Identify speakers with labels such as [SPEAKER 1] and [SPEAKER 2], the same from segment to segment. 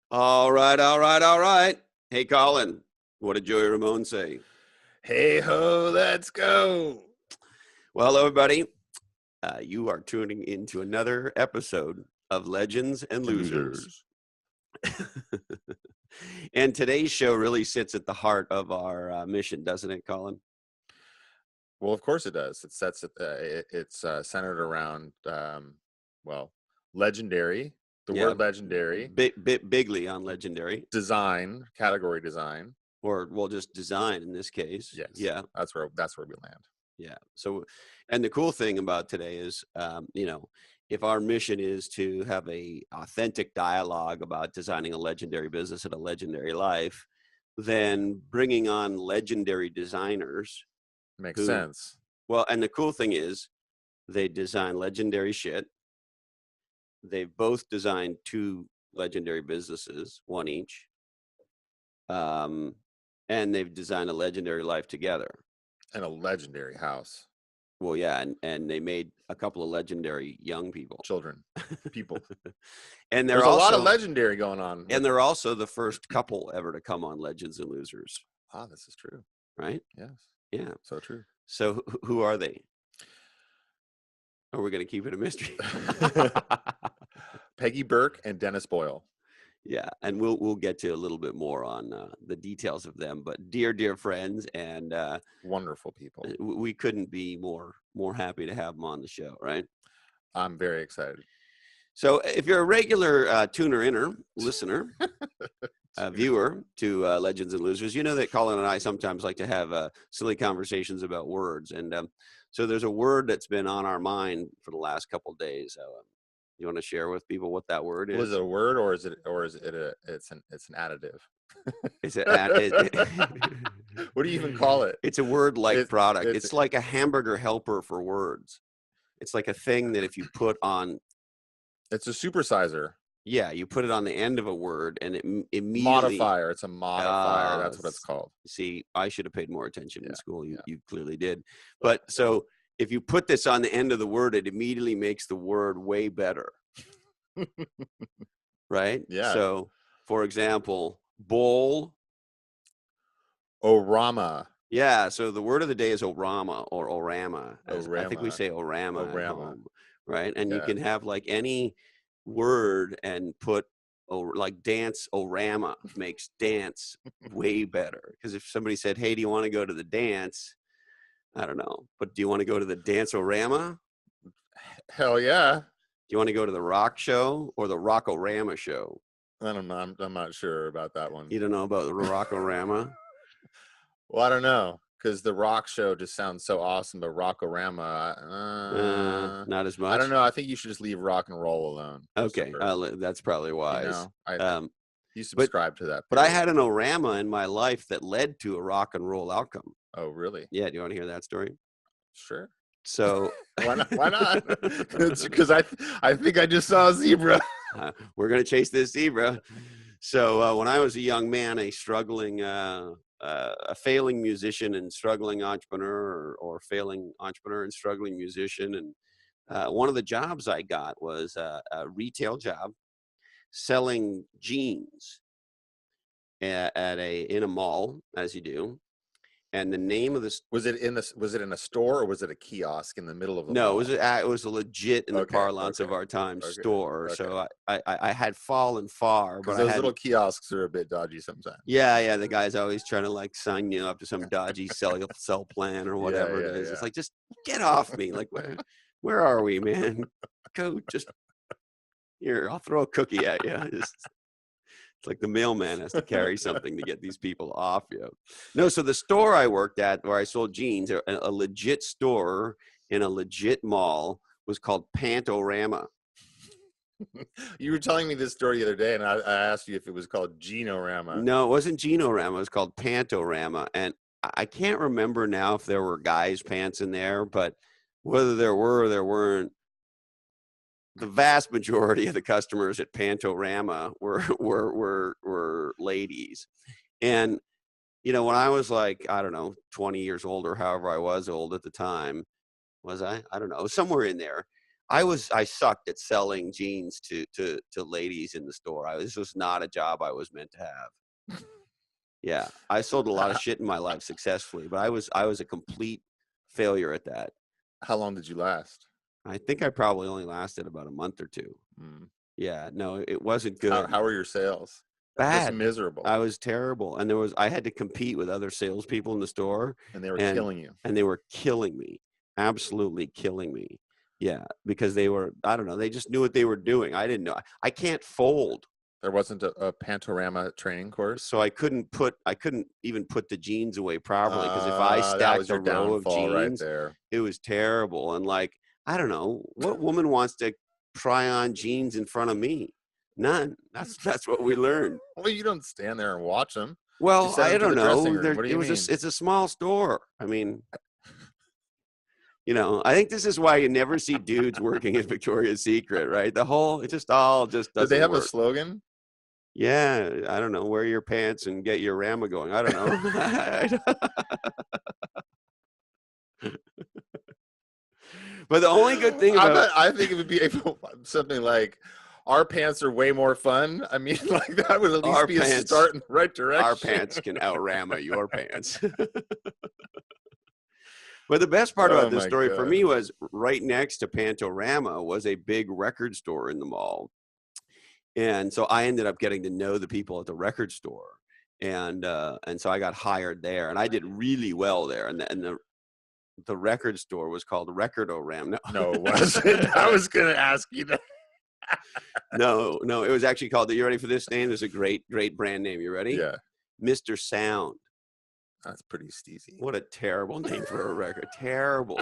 [SPEAKER 1] All right, all right, all right. Hey, Colin, what did Joey Ramone say?
[SPEAKER 2] Hey ho, let's go.
[SPEAKER 1] Well, hello, everybody. You are tuning into another episode of Legends and Losers. And today's show really sits at the heart of our mission, doesn't it, Colin?
[SPEAKER 2] Well, of course it does. It sets it. It's centered around, legendary. The
[SPEAKER 1] Yeah,
[SPEAKER 2] word legendary,
[SPEAKER 1] bigly on legendary,
[SPEAKER 2] design, category design.
[SPEAKER 1] or well, just design in this case.
[SPEAKER 2] Yes,
[SPEAKER 1] Yeah,
[SPEAKER 2] that's where we land.
[SPEAKER 1] yeah. So, and the cool thing about today is, if our mission is to have a authentic dialogue about designing a legendary business and a legendary life, then bringing on legendary designers
[SPEAKER 2] Makes
[SPEAKER 1] who,
[SPEAKER 2] sense.
[SPEAKER 1] well, and the cool thing is they design legendary shit. They've both designed two legendary businesses, one each. And they've designed a legendary life together.
[SPEAKER 2] And a legendary house.
[SPEAKER 1] Well, yeah, and they made a couple of legendary young people.
[SPEAKER 2] Children, people.
[SPEAKER 1] And
[SPEAKER 2] There's a lot of legendary going on.
[SPEAKER 1] And they're also the first couple ever to come on Legends and Losers.
[SPEAKER 2] Ah, this is true.
[SPEAKER 1] Right?
[SPEAKER 2] Yes.
[SPEAKER 1] Yeah.
[SPEAKER 2] So true.
[SPEAKER 1] So who are they? Or we're going to keep it a mystery.
[SPEAKER 2] Peggy Burke and Dennis Boyle.
[SPEAKER 1] Yeah, and we'll get to a little bit more on the details of them. But dear friends and
[SPEAKER 2] wonderful people,
[SPEAKER 1] we couldn't be more happy to have them on the show, right?
[SPEAKER 2] I'm very excited.
[SPEAKER 1] So if you're a regular listener, viewer to Legends and Losers, you know that Colin and I sometimes like to have silly conversations about words. And so there's a word that's been on our mind for the last couple of days. You want to share with people what that word is?
[SPEAKER 2] Was it a word or is it it's an additive? What do you even call it?
[SPEAKER 1] It's a word-like product. It's like a hamburger helper for words. It's like a thing that if you put on.
[SPEAKER 2] It's a supersizer.
[SPEAKER 1] Yeah, you put it on the end of a word and it immediately.
[SPEAKER 2] Modifier. It's a modifier. That's what it's called.
[SPEAKER 1] See, I should have paid more attention in school. You clearly did. But so if you put this on the end of the word, it immediately makes the word way better. Right?
[SPEAKER 2] Yeah.
[SPEAKER 1] So, for example, bowl.
[SPEAKER 2] Orama.
[SPEAKER 1] Yeah. So the word of the day is orama or orama. I think we say orama. At home, right? And you can have like any word and put like dance orama makes dance way better. Because if somebody said, hey, do you want to go to the dance? I don't know. But do you want to go to the dance orama?
[SPEAKER 2] Hell yeah.
[SPEAKER 1] Do you want to go to the rock show or the rockorama show?
[SPEAKER 2] I don't know. I'm not sure about that one.
[SPEAKER 1] You don't know about the rockorama?
[SPEAKER 2] Well, I don't know. Because the rock show just sounds so awesome, but rockorama,
[SPEAKER 1] not as much.
[SPEAKER 2] I don't know. I think you should just leave rock and roll alone.
[SPEAKER 1] Okay, that's probably wise.
[SPEAKER 2] You subscribe to that.
[SPEAKER 1] But I had an orama in my life that led to a rock and roll outcome.
[SPEAKER 2] Oh, really?
[SPEAKER 1] Yeah. Do you want to hear that story?
[SPEAKER 2] Sure.
[SPEAKER 1] So
[SPEAKER 2] why not? Because I think I just saw a zebra.
[SPEAKER 1] We're gonna chase this zebra. So when I was a young man, a struggling. A failing musician and struggling entrepreneur or failing entrepreneur and struggling musician. And one of the jobs I got was a retail job selling jeans in a mall, as you do. And the name of this
[SPEAKER 2] was it in a store or was it a kiosk in the middle of the
[SPEAKER 1] mall?
[SPEAKER 2] No,
[SPEAKER 1] it was a legit in the parlance of our time store. So I had fallen far, but
[SPEAKER 2] those little kiosks are a bit dodgy sometimes.
[SPEAKER 1] Yeah, the guy's always trying to like sign you up to some dodgy sell plan or whatever it is. It's like, just get off me. Like, where are we, man? Go, just here. I'll throw a cookie at you. It's like the mailman has to carry something to get these people off you. No, so the store I worked at where I sold jeans, a legit store in a legit mall, was called Pantorama.
[SPEAKER 2] You were telling me this story the other day, and I asked you if it was called Genorama.
[SPEAKER 1] No, it wasn't Genorama. It was called Pantorama. And I can't remember now if there were guys' pants in there, but whether there were or there weren't, the vast majority of the customers at Pantorama were ladies. And, when I was like, I don't know, 20 years old or however I was old at the time, was I? I don't know, somewhere in there. I sucked at selling jeans to ladies in the store. This was not a job I was meant to have. Yeah, I sold a lot of shit in my life successfully, but I was a complete failure at that.
[SPEAKER 2] How long did you last?
[SPEAKER 1] I think I probably only lasted about a month or two. Yeah, no, it wasn't good.
[SPEAKER 2] How were your sales?
[SPEAKER 1] Bad.
[SPEAKER 2] Just miserable.
[SPEAKER 1] I was terrible, and I had to compete with other salespeople in the store,
[SPEAKER 2] and they were killing you.
[SPEAKER 1] And they were killing me, absolutely killing me. Yeah, because they were, I don't know, they just knew what they were doing. I didn't know. I can't fold.
[SPEAKER 2] There wasn't a Pantorama training course,
[SPEAKER 1] so I couldn't even put the jeans away properly, because if I stacked a row of jeans,
[SPEAKER 2] right there.
[SPEAKER 1] It was terrible. And like, I don't know, what woman wants to try on jeans in front of me? None. That's what we learned.
[SPEAKER 2] Well, you don't stand there and watch them.
[SPEAKER 1] Well, I don't know.
[SPEAKER 2] It's
[SPEAKER 1] a small store. I mean, you know, I think this is why you never see dudes working at Victoria's Secret, right? It just doesn't
[SPEAKER 2] Did they have
[SPEAKER 1] work.
[SPEAKER 2] a slogan?
[SPEAKER 1] Yeah, I don't know. Wear your pants and get your Rama going. I don't know. But the only good thing about
[SPEAKER 2] I think it would be something like, our pants are way more fun. I mean, like, that would at least be a start in the right direction.
[SPEAKER 1] Our pants can out-Rama your pants. But the best part about this story for me was right next to Pantorama was a big record store in the mall. And so I ended up getting to know the people at the record store. And so I got hired there, and I did really well there. And the record store was called Record-O-Ram.
[SPEAKER 2] No, it wasn't. I was going to ask you that.
[SPEAKER 1] No, it was actually called, you ready for this name? There's a great brand name. You ready?
[SPEAKER 2] Yeah.
[SPEAKER 1] Mr. Sound.
[SPEAKER 2] That's pretty steezy.
[SPEAKER 1] What a terrible name for a record. Terrible.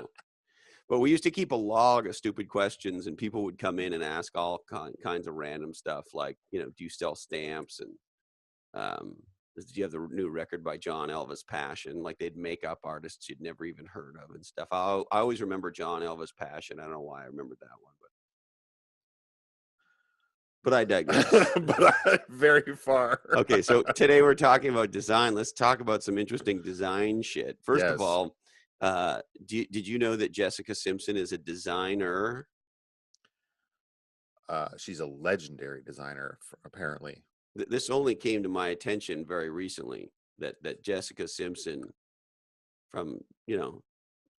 [SPEAKER 1] But we used to keep a log of stupid questions, and people would come in and ask all kinds of random stuff, like, you know, do you sell stamps? And do you have the new record by John Elvis Passion? Like, they'd make up artists you'd never even heard of and stuff. I always remember John Elvis Passion. I don't know why I remembered that one, but I digress.
[SPEAKER 2] Very far.
[SPEAKER 1] Okay, so today we're talking about design. Let's talk about some interesting design shit. First of all, did you know that Jessica Simpson is a designer?
[SPEAKER 2] She's a legendary designer, apparently.
[SPEAKER 1] This only came to my attention very recently, that Jessica Simpson, from, you know,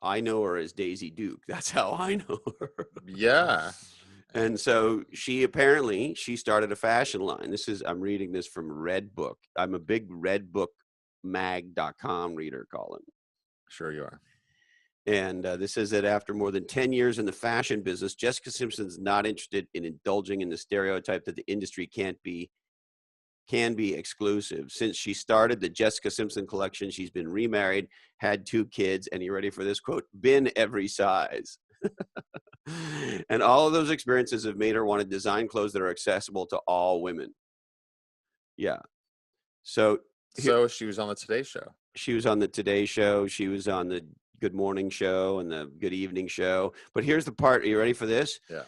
[SPEAKER 1] I know her as Daisy Duke. That's how I know her.
[SPEAKER 2] Yeah.
[SPEAKER 1] And so she started a fashion line. I'm reading this from Redbook. I'm a big redbookmag.com reader, Colin.
[SPEAKER 2] Sure you are.
[SPEAKER 1] And this says that after more than 10 years in the fashion business, Jessica Simpson is not interested in indulging in the stereotype that the industry can be exclusive. Since she started the Jessica Simpson collection, she's been remarried, had 2 kids, and you ready for this quote? Been every size. And all of those experiences have made her want to design clothes that are accessible to all women. Yeah. So
[SPEAKER 2] she was on the Today Show.
[SPEAKER 1] She was on the Today Show. She was on the Good Morning Show and the Good Evening Show. But here's the part. Are you ready for this?
[SPEAKER 2] Yeah.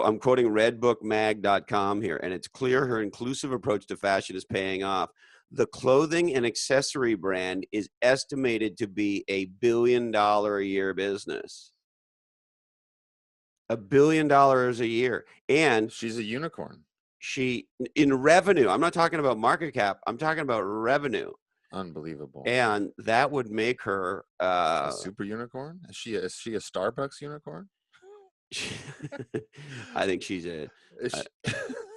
[SPEAKER 1] I'm quoting redbookmag.com here, and it's clear her inclusive approach to fashion is paying off. The clothing and accessory brand is estimated to be $1 billion a year business. $1 billion a year. And
[SPEAKER 2] she's a unicorn.
[SPEAKER 1] In revenue. I'm not talking about market cap. I'm talking about revenue.
[SPEAKER 2] Unbelievable.
[SPEAKER 1] And that would make her
[SPEAKER 2] a super unicorn. Is she a Starbucks unicorn?
[SPEAKER 1] I think she's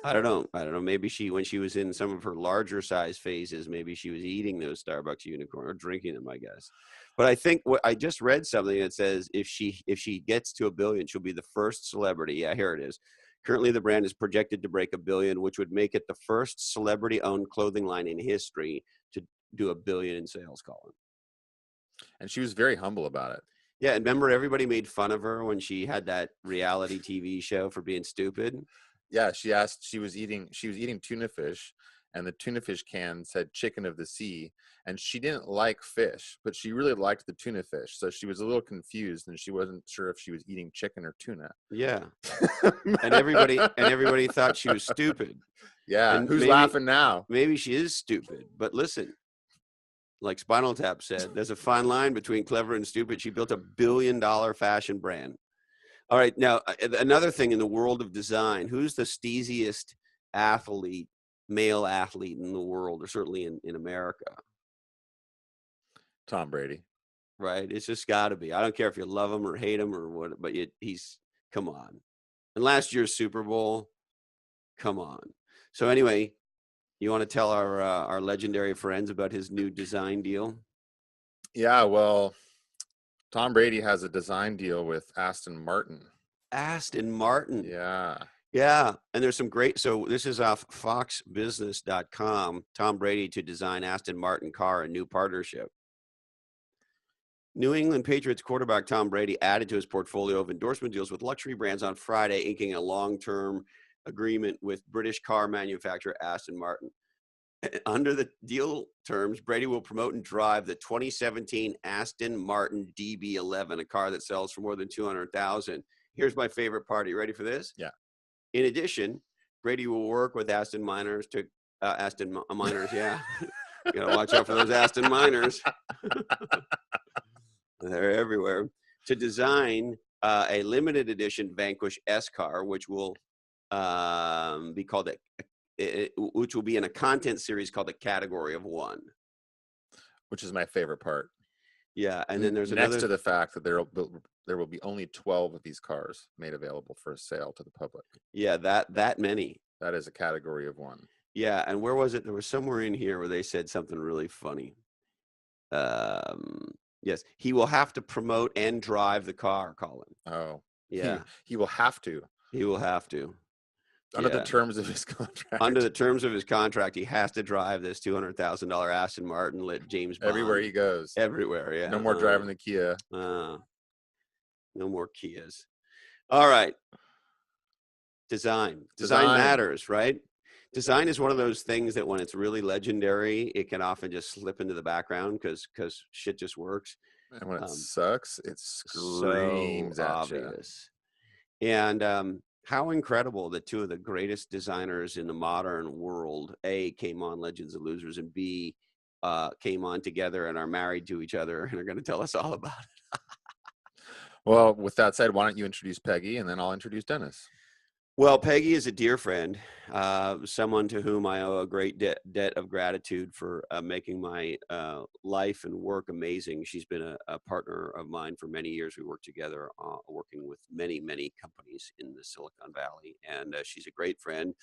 [SPEAKER 1] I don't know. Maybe when she was in some of her larger size phases, maybe she was eating those Starbucks unicorn or drinking them, I guess. But I think I just read something that says if she gets to $1 billion, she'll be the first celebrity. Yeah, here it is. Currently, the brand is projected to break $1 billion, which would make it the first celebrity-owned clothing line in history to do $1 billion in sales, Colin.
[SPEAKER 2] And she was very humble about it.
[SPEAKER 1] Yeah, and remember everybody made fun of her when she had that reality TV show for being stupid?
[SPEAKER 2] Yeah, she was eating tuna fish, and the tuna fish can said chicken of the sea, and she didn't like fish, but she really liked the tuna fish. So she was a little confused, and she wasn't sure if she was eating chicken or tuna.
[SPEAKER 1] Yeah. and everybody thought she was stupid.
[SPEAKER 2] Yeah, and who's laughing now?
[SPEAKER 1] Maybe she is stupid, but listen. Like Spinal Tap said, there's a fine line between clever and stupid. She built $1 billion fashion brand. All right. Now, another thing in the world of design, who's the steeziest athlete, male athlete in the world, or certainly in America?
[SPEAKER 2] Tom Brady.
[SPEAKER 1] Right? It's just got to be. I don't care if you love him or hate him or what, but he's, come on. And last year's Super Bowl, come on. So anyway, you want to tell our legendary friends about his new design deal?
[SPEAKER 2] Yeah, well, Tom Brady has a design deal with Aston Martin.
[SPEAKER 1] Aston Martin.
[SPEAKER 2] Yeah.
[SPEAKER 1] Yeah, and there's some great. So this is off foxbusiness.com. Tom Brady to design Aston Martin car, a new partnership. New England Patriots quarterback Tom Brady added to his portfolio of endorsement deals with luxury brands on Friday, inking a long-term agreement with British car manufacturer Aston Martin. Under the deal terms, Brady will promote and drive the 2017 Aston Martin DB11, a car that sells for more than 200,000. Here's my favorite part. Are you ready for this?
[SPEAKER 2] Yeah.
[SPEAKER 1] In addition, Brady will work with Aston Miners to Aston Miners. Yeah, you gotta watch out for those Aston Miners. They're everywhere. To design a limited edition Vanquish S car, which will be called which will be in a content series called the Category of One,
[SPEAKER 2] which is my favorite part.
[SPEAKER 1] Yeah, and then there's
[SPEAKER 2] next to the fact that there will be only 12 of these cars made available for sale to the public.
[SPEAKER 1] Yeah, that many.
[SPEAKER 2] That is a category of one.
[SPEAKER 1] Yeah, and where was it? There was somewhere in here where they said something really funny. Yes, he will have to promote and drive the car, Colin.
[SPEAKER 2] Oh,
[SPEAKER 1] yeah,
[SPEAKER 2] he will have to.
[SPEAKER 1] He will have to.
[SPEAKER 2] Under the terms of his contract.
[SPEAKER 1] Under the terms of his contract, he has to drive this $200,000 Aston Martin lit James Bond.
[SPEAKER 2] Everywhere he goes.
[SPEAKER 1] Everywhere, yeah.
[SPEAKER 2] No more driving the Kia.
[SPEAKER 1] No more Kias. All right. Design matters, right? Design is one of those things that when it's really legendary, it can often just slip into the background because shit just works.
[SPEAKER 2] And when it sucks, it screams
[SPEAKER 1] so
[SPEAKER 2] at
[SPEAKER 1] obvious. You. And how incredible that two of the greatest designers in the modern world, A, came on Legends of Losers, and B, came on together and are married to each other and are going to tell us all about it.
[SPEAKER 2] Well, with that said, why don't you introduce Peggy and then I'll introduce Dennis.
[SPEAKER 1] Well, Peggy is a dear friend, someone to whom I owe a great debt of gratitude for making my life and work amazing. She's been a partner of mine for many years. We worked together working with many, many companies in the Silicon Valley, and she's a great friend.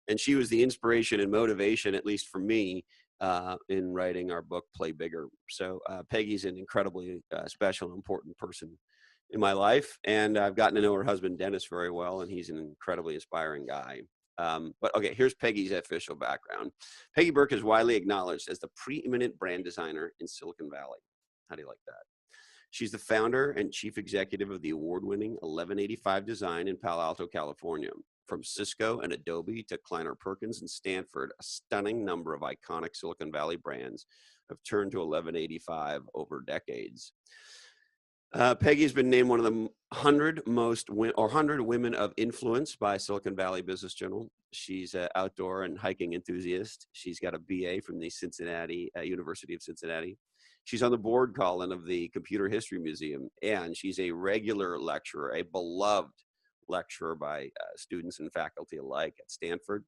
[SPEAKER 1] And she was the inspiration and motivation, at least for me, in writing our book, Play Bigger. So Peggy's an incredibly special and important person in my life, and I've gotten to know her husband Dennis very well, and he's an incredibly inspiring guy. But okay, here's Peggy's official background. Peggy Burke is widely acknowledged as the preeminent brand designer in Silicon Valley. How do you like that? She's the founder and chief executive of the award-winning 1185 Design in Palo Alto, California. From Cisco and Adobe to Kleiner Perkins and Stanford, a stunning number of iconic Silicon Valley brands have turned to 1185 over decades. Peggy's been named one of the 100 women of influence by Silicon Valley Business Journal. She's an outdoor and hiking enthusiast. She's got a BA from the University of Cincinnati. She's on the board, Colin, of the Computer History Museum, and she's a regular lecturer, a beloved lecturer by students and faculty alike at Stanford.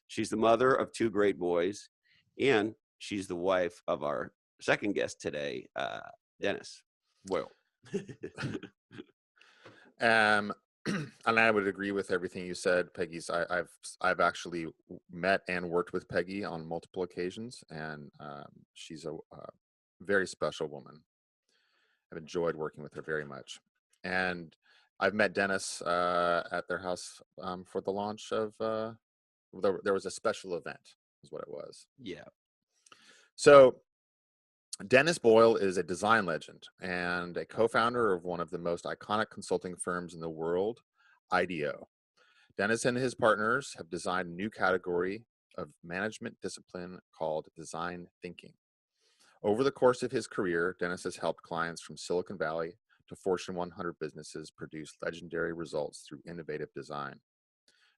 [SPEAKER 1] She's the mother of two great boys, and she's the wife of our second guest today, Dennis Boyle.
[SPEAKER 2] And I would agree with everything you said, Peggy's. I've actually met and worked with Peggy on multiple occasions, and she's a very special woman. I've enjoyed working with her very much, and I've met Dennis at their house for the launch of. There was a special event, is what it was.
[SPEAKER 1] Yeah.
[SPEAKER 2] So Dennis Boyle is a design legend and a co-founder of one of the most iconic consulting firms in the world, IDEO. Dennis and his partners have designed a new category of management discipline called design thinking. Over the course of his career, Dennis has helped clients from Silicon Valley to Fortune 100 businesses produce legendary results through innovative design.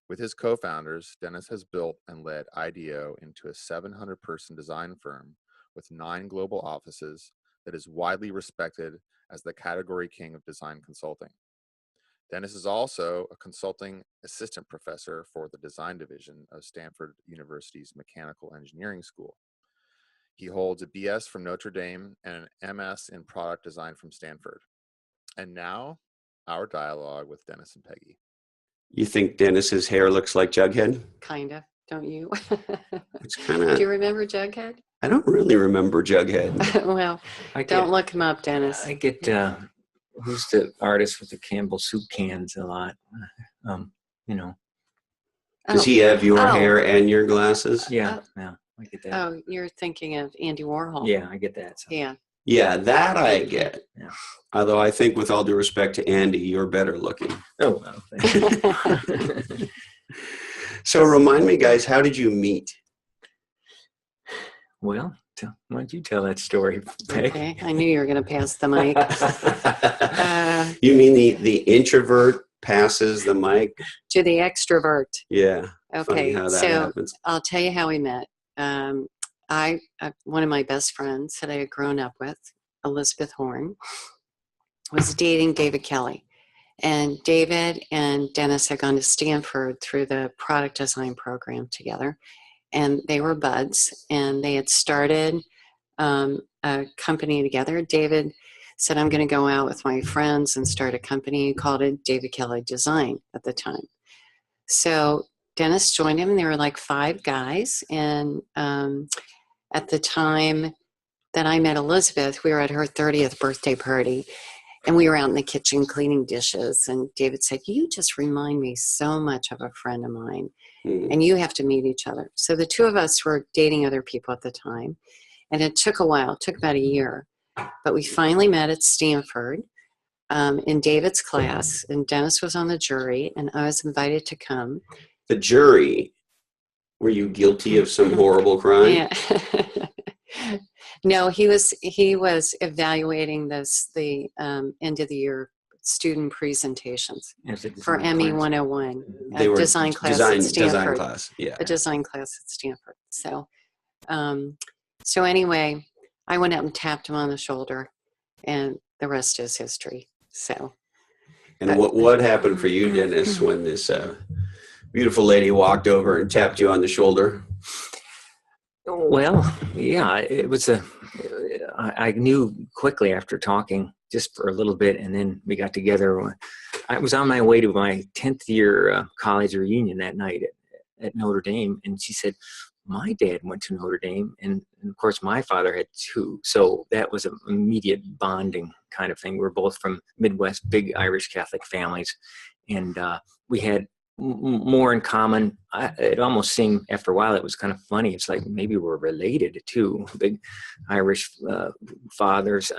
[SPEAKER 2] With his co-founders, Dennis has built and led IDEO into a 700-person design firm with 9 global offices that is widely respected as the category king of design consulting. Dennis is also a consulting assistant professor for the design division of Stanford University's Mechanical Engineering School. He holds a BS from Notre Dame and an MS in product design from Stanford. And now, our dialogue with Dennis and Peggy.
[SPEAKER 1] You think Dennis's hair looks like Jughead?
[SPEAKER 3] Kind of, don't you?
[SPEAKER 1] It's kind of.
[SPEAKER 3] Do you remember Jughead?
[SPEAKER 1] I don't really remember Jughead.
[SPEAKER 3] Well, don't look him up, Dennis.
[SPEAKER 4] I get who's the artist with the Campbell soup cans a lot?
[SPEAKER 1] Does he have your hair and your glasses?
[SPEAKER 4] Yeah, yeah, I get that.
[SPEAKER 3] Oh, you're thinking of Andy Warhol.
[SPEAKER 4] Yeah, I get that. So.
[SPEAKER 3] Yeah.
[SPEAKER 1] Yeah, that I get.
[SPEAKER 4] Yeah.
[SPEAKER 1] Although I think, with all due respect to Andy, you're better looking.
[SPEAKER 4] Oh, well, thank you.
[SPEAKER 1] So remind me, guys, how did you meet?
[SPEAKER 4] Well, why don't you tell that story, Peg?
[SPEAKER 3] Okay, I knew you were going to pass the mic.
[SPEAKER 1] You mean the introvert passes the mic?
[SPEAKER 3] To the extrovert.
[SPEAKER 1] Yeah.
[SPEAKER 3] Okay,
[SPEAKER 1] Funny how that
[SPEAKER 3] so
[SPEAKER 1] happens.
[SPEAKER 3] I'll tell you how we met. One of my best friends that I had grown up with, Elizabeth Horn, was dating David Kelly. And David and Dennis had gone to Stanford through the product design program together. And they were buds, and they had started a company together. David said, I'm going to go out with my friends and start a company. He called it David Kelly Design at the time. So Dennis joined him. There were like 5 guys. And at the time that I met Elizabeth, we were at her 30th birthday party. And we were out in the kitchen cleaning dishes. And David said, you just remind me so much of a friend of mine. And you have to meet each other. So the 2 of us were dating other people at the time. And it took a while. It took about a year. But we finally met at Stanford in David's class. And Dennis was on the jury. And I was invited to come.
[SPEAKER 1] The jury, were you guilty of some horrible crime?
[SPEAKER 3] Yeah. No, he was evaluating the end of the year student presentations for ME 101,
[SPEAKER 1] They were
[SPEAKER 3] design class at Stanford.
[SPEAKER 1] Design class, yeah.
[SPEAKER 3] A design class at Stanford. So anyway, I went up and tapped him on the shoulder, and the rest is history. So.
[SPEAKER 1] And what happened for you, Dennis, when this beautiful lady walked over and tapped you on the shoulder?
[SPEAKER 4] Well, yeah, it was I knew quickly after talking just for a little bit, and then we got together. I was on my way to my 10th year college reunion that night at Notre Dame, and she said, my dad went to Notre Dame, and of course my father had too. So that was an immediate bonding kind of thing. We're both from Midwest, big Irish Catholic families, and we had more in common. It almost seemed after a while, it was kind of funny. It's like maybe we're related too. Big Irish fathers,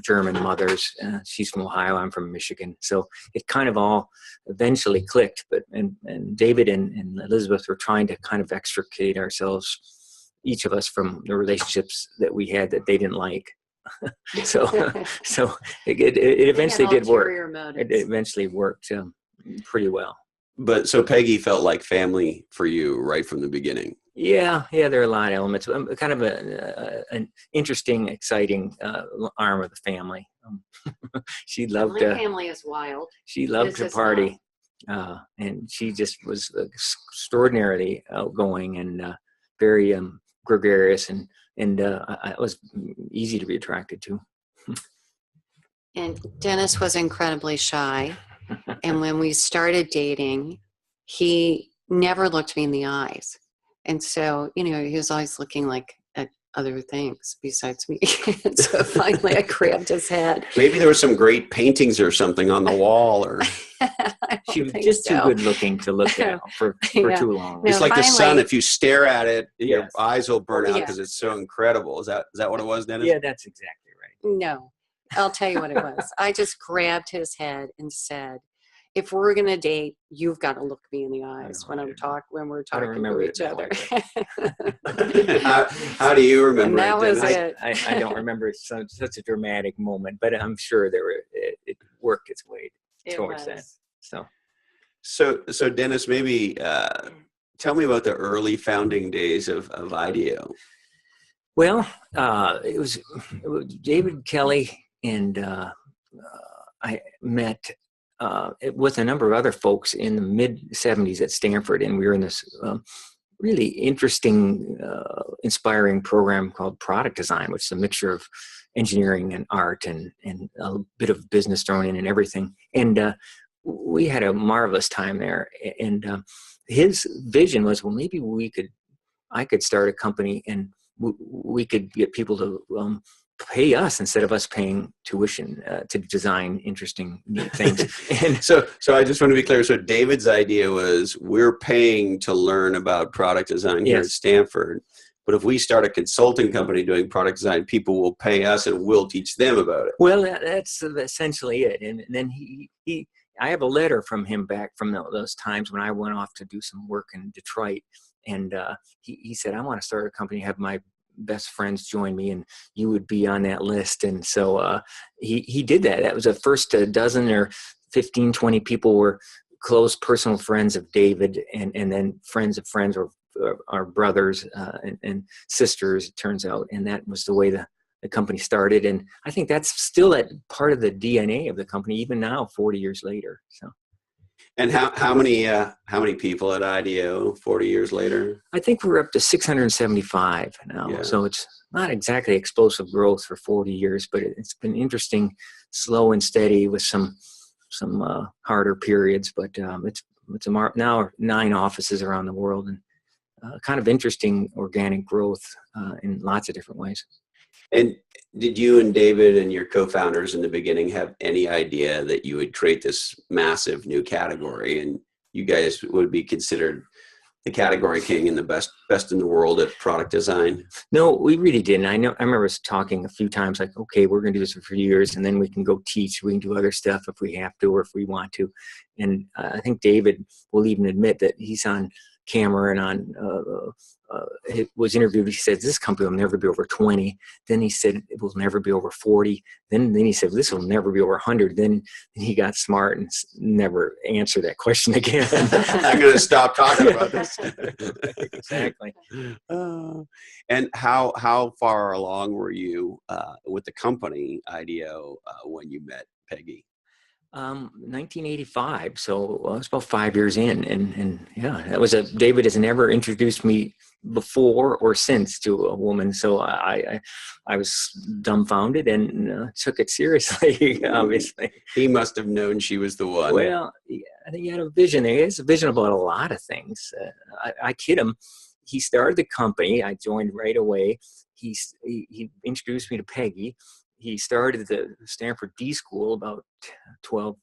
[SPEAKER 4] German mothers. She's from Ohio. I'm from Michigan. So it kind of all eventually clicked. But and David and Elizabeth were trying to kind of extricate ourselves, each of us, from the relationships that we had that they didn't like. so it eventually did work. It eventually worked pretty well.
[SPEAKER 1] But so Peggy felt like family for you right from the beginning.
[SPEAKER 4] Yeah, there are a lot of elements. Kind of an interesting, exciting arm of the family. She loved.
[SPEAKER 3] My family is wild.
[SPEAKER 4] She loved to party, and she just was extraordinarily outgoing and very gregarious, and it was easy to be attracted to.
[SPEAKER 3] And Dennis was incredibly shy. And when we started dating, he never looked me in the eyes. And so, he was always looking like at other things besides me. And so finally I grabbed his head.
[SPEAKER 1] Maybe there were some great paintings or something on the wall, or
[SPEAKER 4] she was just too good looking to look at for too long.
[SPEAKER 1] It's like the sun. If you stare at it, your eyes will burn out
[SPEAKER 3] Yeah.
[SPEAKER 1] because it's so incredible. Is that what it was, Dennis?
[SPEAKER 4] Yeah, that's exactly right.
[SPEAKER 3] No, I'll tell you what it was. I just grabbed his head and said, if we're going to date, you've got to look me in the eyes when we're talking to each other.
[SPEAKER 1] How do you remember
[SPEAKER 3] And that
[SPEAKER 1] it,
[SPEAKER 3] was
[SPEAKER 1] Dennis?
[SPEAKER 3] it.
[SPEAKER 4] I don't remember such a dramatic moment, but I'm sure it worked its way towards that.
[SPEAKER 1] So Dennis, maybe tell me about the early founding days of IDEO.
[SPEAKER 4] Well, it was David Kelly and I met with a number of other folks in the mid 70s at Stanford, and we were in this really interesting, inspiring program called product design, which is a mixture of engineering and art and a bit of business thrown in and everything. And we had a marvelous time there. And his vision was, well, maybe I could start a company and we could get people to pay us instead of us paying tuition to design interesting neat things.
[SPEAKER 1] And so I just want to be clear. So David's idea was, we're paying to learn about product design here at Stanford, but if we start a consulting company doing product design, people will pay us and we'll teach them about it.
[SPEAKER 4] Well, that's essentially it. And then I have a letter from him back from those times when I went off to do some work in Detroit. And he said, I want to start a company, have my best friends join me, and you would be on that list. And so he did that. That was the first dozen or 15, 20 people were close personal friends of David, and then friends of friends, or our brothers and sisters, it turns out. And that was the way the company started. And I think that's still that part of the DNA of the company, even now, 40 years later. So.
[SPEAKER 1] And how many people at IDEO 40 years later?
[SPEAKER 4] I think we're up to 675 now. Yeah. So it's not exactly explosive growth for 40 years, but it's been interesting, slow and steady with some harder periods. But it's now 9 offices around the world, and kind of interesting organic growth in lots of different ways.
[SPEAKER 1] And did you and David and your co-founders in the beginning have any idea that you would create this massive new category, and you guys would be considered the category king and the best in the world at product design?
[SPEAKER 4] No, we really didn't. I remember us talking a few times, like, okay, we're going to do this for a few years, and then we can go teach. We can do other stuff if we have to or if we want to. And I think David will even admit that he's on camera and on it was interviewed. He said, this company will never be over 20. Then he said, it will never be over 40. Then he said, this will never be over 100. Then he got smart and never answered that question again.
[SPEAKER 1] I'm going to stop talking about this.
[SPEAKER 4] Exactly.
[SPEAKER 1] And how far along were you with the company IDEO when you met Peggy?
[SPEAKER 4] 1985. So I was about 5 years in, and yeah, that was David has never introduced me before or since to a woman. So I was dumbfounded and took it seriously. Obviously,
[SPEAKER 1] he must have known she was the one.
[SPEAKER 4] Well, yeah, I think he had a vision. He has a vision about a lot of things. I kid him. He started the company. I joined right away. He introduced me to Peggy. He started the Stanford D School about 12,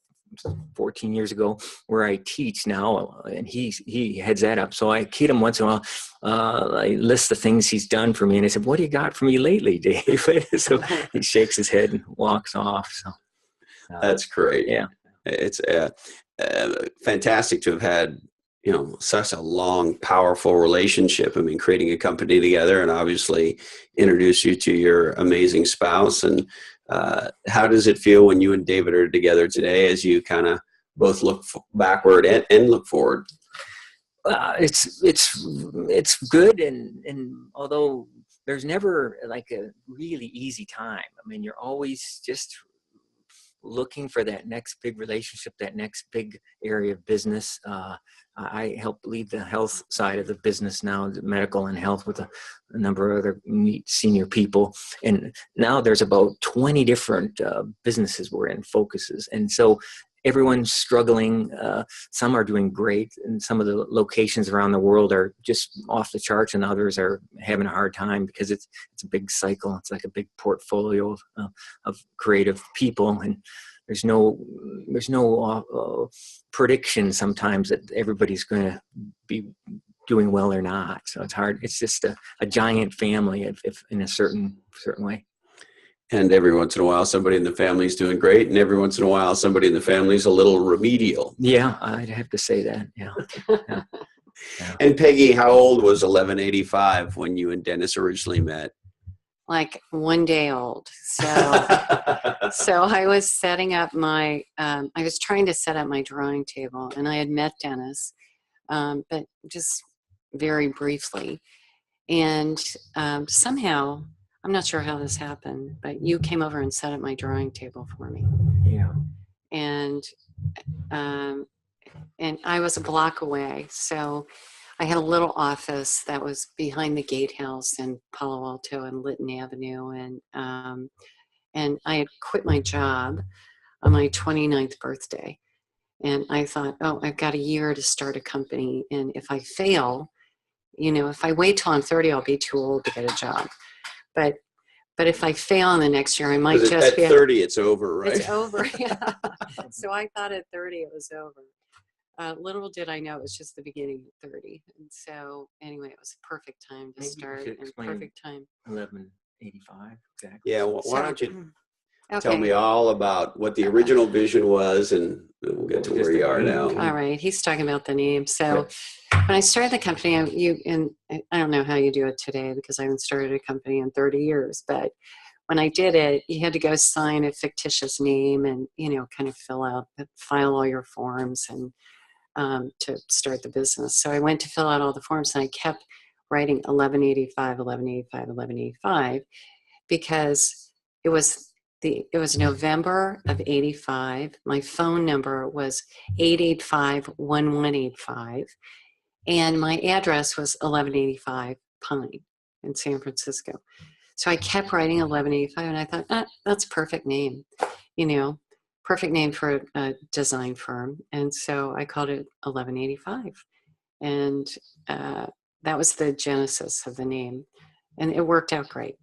[SPEAKER 4] 14 years ago, where I teach now, and he heads that up. So I kid him once in a while. I list the things he's done for me, and I said, "What do you got for me lately, Dave?" So he shakes his head and walks off. So
[SPEAKER 1] that's great.
[SPEAKER 4] Yeah,
[SPEAKER 1] it's fantastic to have had such a long, powerful relationship. I mean, creating a company together, and obviously introduce you to your amazing spouse. And how does it feel when you and David are together today, as you kind of both look backward and look forward?
[SPEAKER 4] It's good, and although there's never like a really easy time. I mean, you're always just looking for that next big relationship, that next big area of business. I help lead the health side of the business now, medical and health, with a number of other neat senior people. And now there's about 20 different businesses we're in, focuses. And so everyone's struggling. Some are doing great, and some of the locations around the world are just off the charts, and others are having a hard time because it's a big cycle. It's like a big portfolio of creative people, and there's no prediction sometimes that everybody's going to be doing well or not. So it's hard. It's just a giant family, if in a certain way.
[SPEAKER 1] And every once in a while, somebody in the family is doing great, and every once in a while, somebody in the family is a little remedial.
[SPEAKER 4] Yeah, I'd have to say that. Yeah. Yeah.
[SPEAKER 1] And Peggy, how old was 1185 when you and Dennis originally met?
[SPEAKER 3] Like 1 day old. So I was setting up I was trying to set up my drawing table, and I had met Dennis, but just very briefly. And somehow, I'm not sure how this happened, but you came over and set up my drawing table for me.
[SPEAKER 4] Yeah.
[SPEAKER 3] And and I was a block away. So I had a little office that was behind the gatehouse in Palo Alto and Lytton Avenue. And I had quit my job on my 29th birthday. And I thought, oh, I've got a year to start a company. And if I fail, if I wait till I'm 30, I'll be too old to get a job. But if I fail in the next year, I might just
[SPEAKER 1] at 30, it's over, right?
[SPEAKER 3] It's over. Yeah. So I thought at 30 it was over. Little did I know it was just the beginning at 30. And so anyway, it was a perfect time to start and perfect time.
[SPEAKER 4] 1185, exactly.
[SPEAKER 1] Yeah, why don't you tell me all about what the original vision was, and we'll get to where you are now.
[SPEAKER 3] All right, he's talking about the name. So when I started the company, and I don't know how you do it today because I haven't started a company in 30 years, but when I did it, you had to go sign a fictitious name and, kind of file all your forms and to start the business. So I went to fill out all the forms and I kept writing 1185, 1185, 1185 because it was November of 85. My phone number was 885-1185. And my address was 1185 Pine in San Francisco. So I kept writing 1185 and I thought, that's a perfect name, perfect name for a design firm. And so I called it 1185. And that was the genesis of the name. And it worked out great.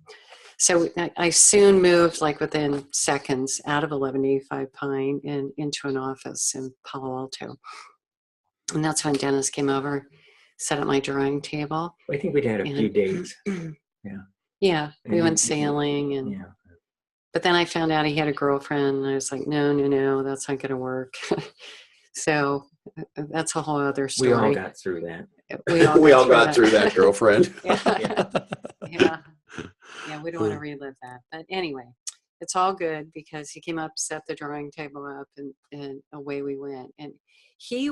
[SPEAKER 3] So I soon moved, like within seconds, out of 1185 Pine and into an office in Palo Alto. And that's when Dennis came over, set up my drawing table.
[SPEAKER 4] I think we'd had a few days. Yeah.
[SPEAKER 3] Yeah, we went sailing. But then I found out he had a girlfriend, and I was like, no, that's not going to work. So that's a whole other story.
[SPEAKER 4] We all got through that.
[SPEAKER 1] We all got through that, girlfriend.
[SPEAKER 3] Yeah, we don't want to relive that. But anyway, it's all good because he came up, set the drawing table up, and away we went. And we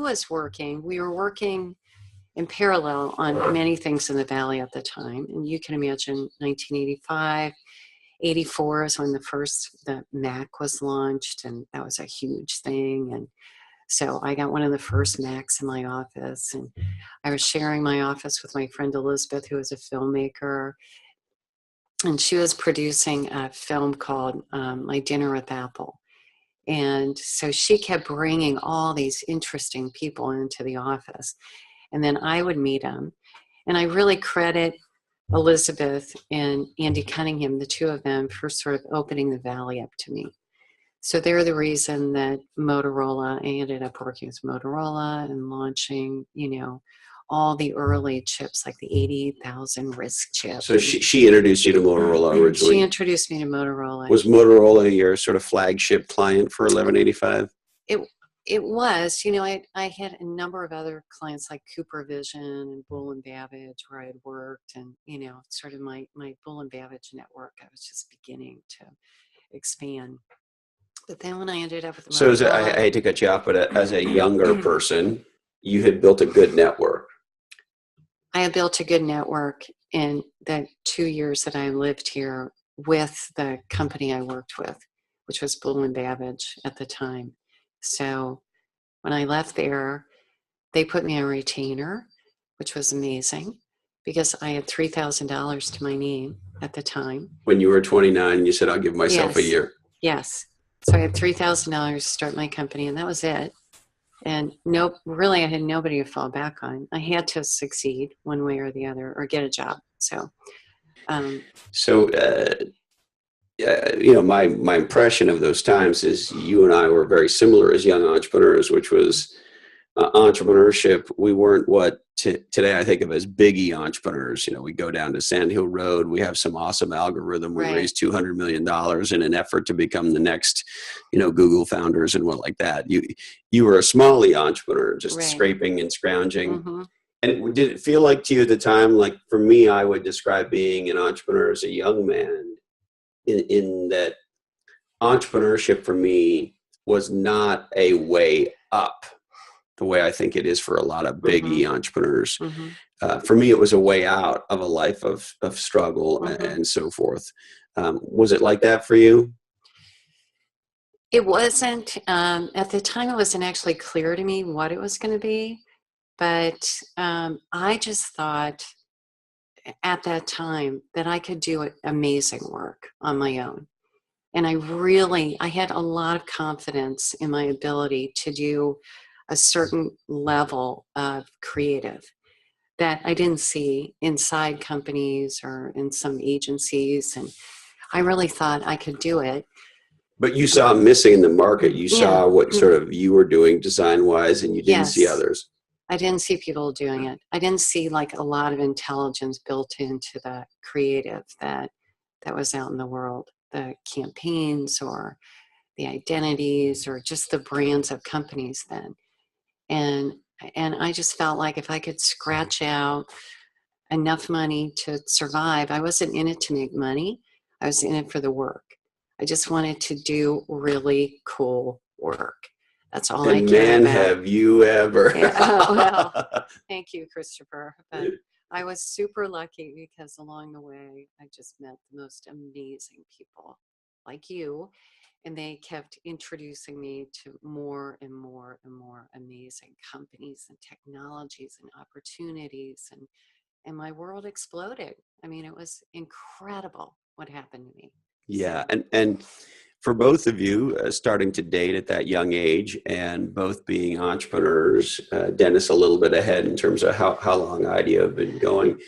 [SPEAKER 3] were working in parallel on many things in the Valley at the time. And you can imagine 1985, 84 is when the Mac was launched, and that was a huge thing. And so I got one of the first Macs in my office, and I was sharing my office with my friend Elizabeth, who was a filmmaker. And she was producing a film called My Dinner with Apple. And so she kept bringing all these interesting people into the office. And then I would meet them. And I really credit Elizabeth and Andy Cunningham, the two of them, for sort of opening the Valley up to me. So they're the reason that I ended up working with Motorola and launching, all the early chips, like the 88,000 RISC chips.
[SPEAKER 1] So she introduced you to Motorola originally?
[SPEAKER 3] She introduced me to Motorola.
[SPEAKER 1] Was Motorola your sort of flagship client for 1185?
[SPEAKER 3] It was. I had a number of other clients like Cooper Vision and Bull and Babbage where I had worked, and, sort of my Bull and Babbage network, I was just beginning to expand. But then when I ended up with Motorola...
[SPEAKER 1] So I hate to cut you off, but as a younger person, you had built a good network.
[SPEAKER 3] I had built a good network in the 2 years that I lived here with the company I worked with, which was Bull and Babbage at the time. So when I left there, they put me on retainer, which was amazing because I had $3,000 to my name at the time.
[SPEAKER 1] When you were 29, you said, I'll give myself a year.
[SPEAKER 3] Yes. So I had $3,000 to start my company, and that was it. And really, I had nobody to fall back on. I had to succeed one way or the other, or get a job. So,
[SPEAKER 1] my impression of those times is you and I were very similar as young entrepreneurs, which was entrepreneurship. We weren't what today I think of as biggie entrepreneurs. We go down to Sand Hill Road. We have some awesome algorithm. We raised $200 million in an effort to become the next, Google founders and what like that. You were a small-y entrepreneur, just scraping and scrounging.
[SPEAKER 3] Mm-hmm.
[SPEAKER 1] And did it feel like to you at the time, like for me, I would describe being an entrepreneur as a young man in that entrepreneurship for me was not a way up the way I think it is for a lot of biggie entrepreneurs.
[SPEAKER 3] Mm-hmm.
[SPEAKER 1] For me, it was a way out of a life of struggle and so forth. Was it like that for you?
[SPEAKER 3] It wasn't, at the time, it wasn't actually clear to me what it was going to be. But I just thought at that time that I could do amazing work on my own. And I had a lot of confidence in my ability to do a certain level of creative that I didn't see inside companies or in some agencies. And I really thought I could do it.
[SPEAKER 1] But you saw missing in the market. You saw what sort of you were doing design-wise, and you didn't see others.
[SPEAKER 3] I didn't see people doing it. I didn't see like a lot of intelligence built into the creative that was out in the world, the campaigns or the identities or just the brands of companies then. And I just felt like if I could scratch out enough money to survive, I wasn't in it to make money. I was in it for the work. I just wanted to do really cool work. That's all I cared about.
[SPEAKER 1] Have you ever?
[SPEAKER 3] Well, thank you, Christopher. But I was super lucky because along the way, I just met the most amazing people like you. And they kept introducing me to more and more and more amazing companies and technologies and opportunities. And my world exploded. I mean, it was incredible what happened to me.
[SPEAKER 1] Yeah. And for both of you, starting to date at that young age and both being entrepreneurs, Dennis a little bit ahead in terms of how long IDEA have been going.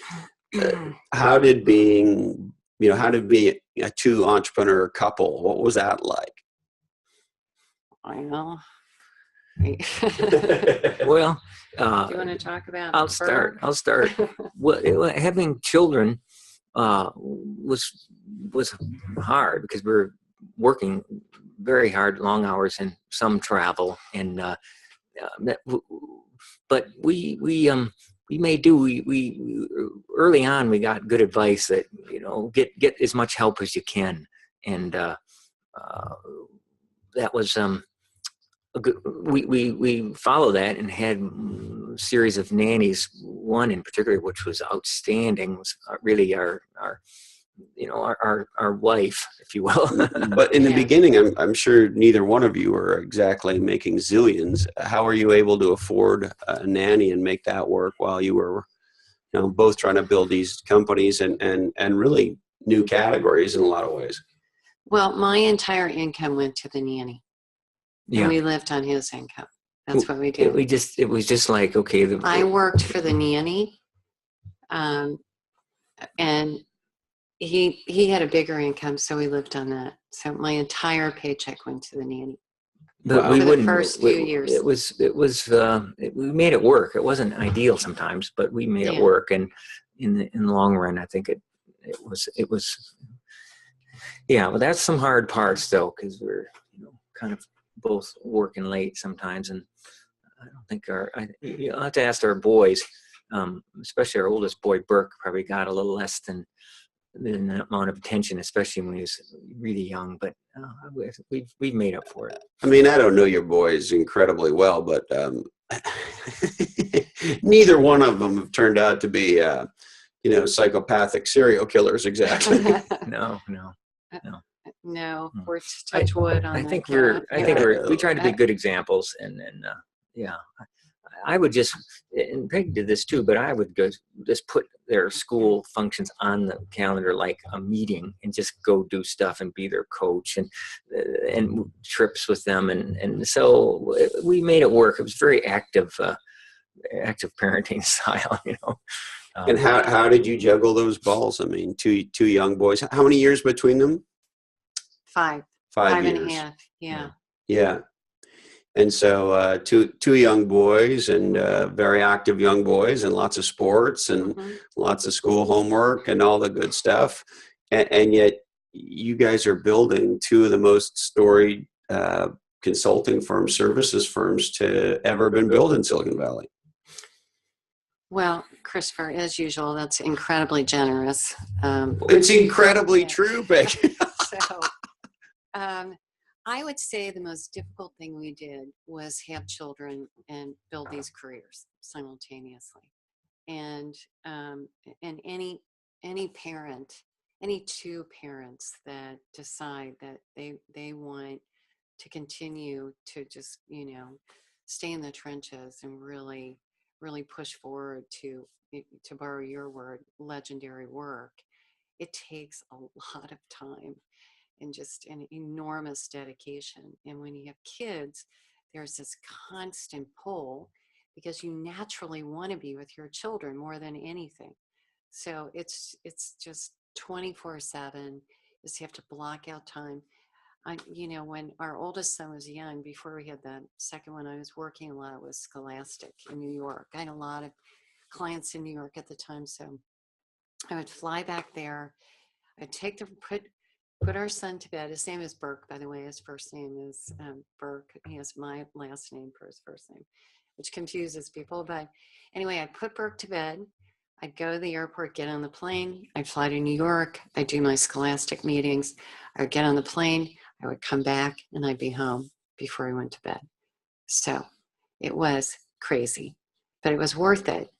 [SPEAKER 1] How did being a two entrepreneur couple, what was that like?
[SPEAKER 3] I know.
[SPEAKER 4] Well,
[SPEAKER 3] do you want to talk about?
[SPEAKER 4] I'll start. Well, having children was hard because we were working very hard, long hours, and some travel. And but we made do. We early on we got good advice that get as much help as you can, and that was we follow that and had a series of nannies. One in particular, which was outstanding, was really our wife, if you will.
[SPEAKER 1] But in the beginning, I'm sure neither one of you were exactly making zillions. How were you able to afford a nanny and make that work while you were, both trying to build these companies and really new categories in a lot of ways?
[SPEAKER 3] Well, my entire income went to the nanny. Yeah. And we lived on his income. That's what we did.
[SPEAKER 4] It was just like, okay.
[SPEAKER 3] I worked for the nanny, and he had a bigger income, so we lived on that. So my entire paycheck went to the nanny.
[SPEAKER 4] But
[SPEAKER 3] for the first few years.
[SPEAKER 4] We made it work. It wasn't ideal sometimes, but we made it work. And in the long run, I think it was. Yeah, well, that's some hard parts though, because we're kind of both working late sometimes, and I don't think I'll have to ask our boys, especially our oldest boy Burke probably got a little less than the amount of attention, especially when he was really young. But we've made up for it.
[SPEAKER 1] I mean, I don't know your boys incredibly well, but neither one of them have turned out to be psychopathic serial killers exactly.
[SPEAKER 4] No.
[SPEAKER 3] We're touch wood on
[SPEAKER 4] I
[SPEAKER 3] that.
[SPEAKER 4] think we try to be good examples, and I would just, and Peggy did this too, but I would just put their school functions on the calendar like a meeting and just go do stuff and be their coach and trips with them, and so we made it work. It was very active parenting style,
[SPEAKER 1] And how did you juggle those balls? I mean, two young boys. How many years between them?
[SPEAKER 3] 5
[SPEAKER 1] years.
[SPEAKER 3] and a half. Yeah.
[SPEAKER 1] Yeah. And so two young boys and very active young boys and lots of sports and lots of school homework and all the good stuff. And yet you guys are building two of the most storied consulting firms, services firms to ever been built in Silicon Valley.
[SPEAKER 3] Well, Christopher, as usual, that's incredibly generous.
[SPEAKER 1] It's incredibly true, Becky.
[SPEAKER 3] So, I would say the most difficult thing we did was have children and build these careers simultaneously. And any parent, any two parents that decide that they want to continue to just, stay in the trenches and really, really push forward to borrow your word, legendary work. It takes a lot of time and just an enormous dedication. And when you have kids, there's this constant pull because you naturally want to be with your children more than anything. So it's just 24/7. Just you have to block out time. When our oldest son was young, before we had the second one, I was working a lot with Scholastic in New York. I had a lot of clients in New York at the time, so I would fly back there. I'd put our son to bed. His name is Burke, by the way. His first name is Burke. He has my last name for his first name, which confuses people. But anyway, I'd put Burke to bed. I'd go to the airport, get on the plane. I'd fly to New York. I'd do my Scholastic meetings. I would get on the plane. I would come back, and I'd be home before I went to bed. So it was crazy, but it was worth it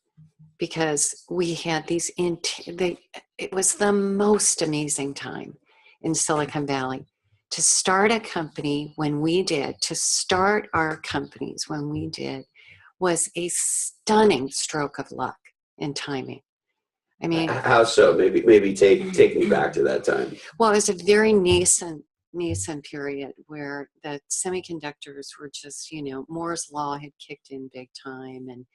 [SPEAKER 3] because we had these, it was the most amazing time in Silicon Valley. To start a company when we did, to start our companies when we did, was a stunning stroke of luck and timing. I mean,
[SPEAKER 1] how so? Maybe take me back to that time.
[SPEAKER 3] Well, it was a very nascent period where the semiconductors were just, Moore's law had kicked in big time, and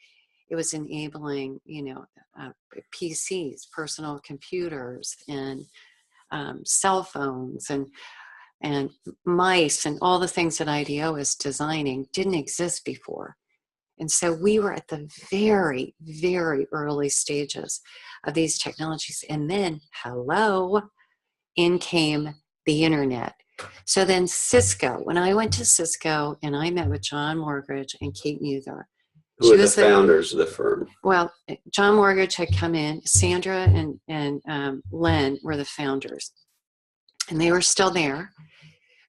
[SPEAKER 3] it was enabling, PCs, personal computers, and cell phones, and mice, and all the things that IDEO is designing didn't exist before. And so we were at the very, very early stages of these technologies. And then, in came the internet. So then Cisco, when I went to Cisco and I met with John Morgridge and Kate Muther.
[SPEAKER 1] Who were the founders of the firm?
[SPEAKER 3] Well, John Morgridge had come in. Sandra and Len were the founders. And they were still there.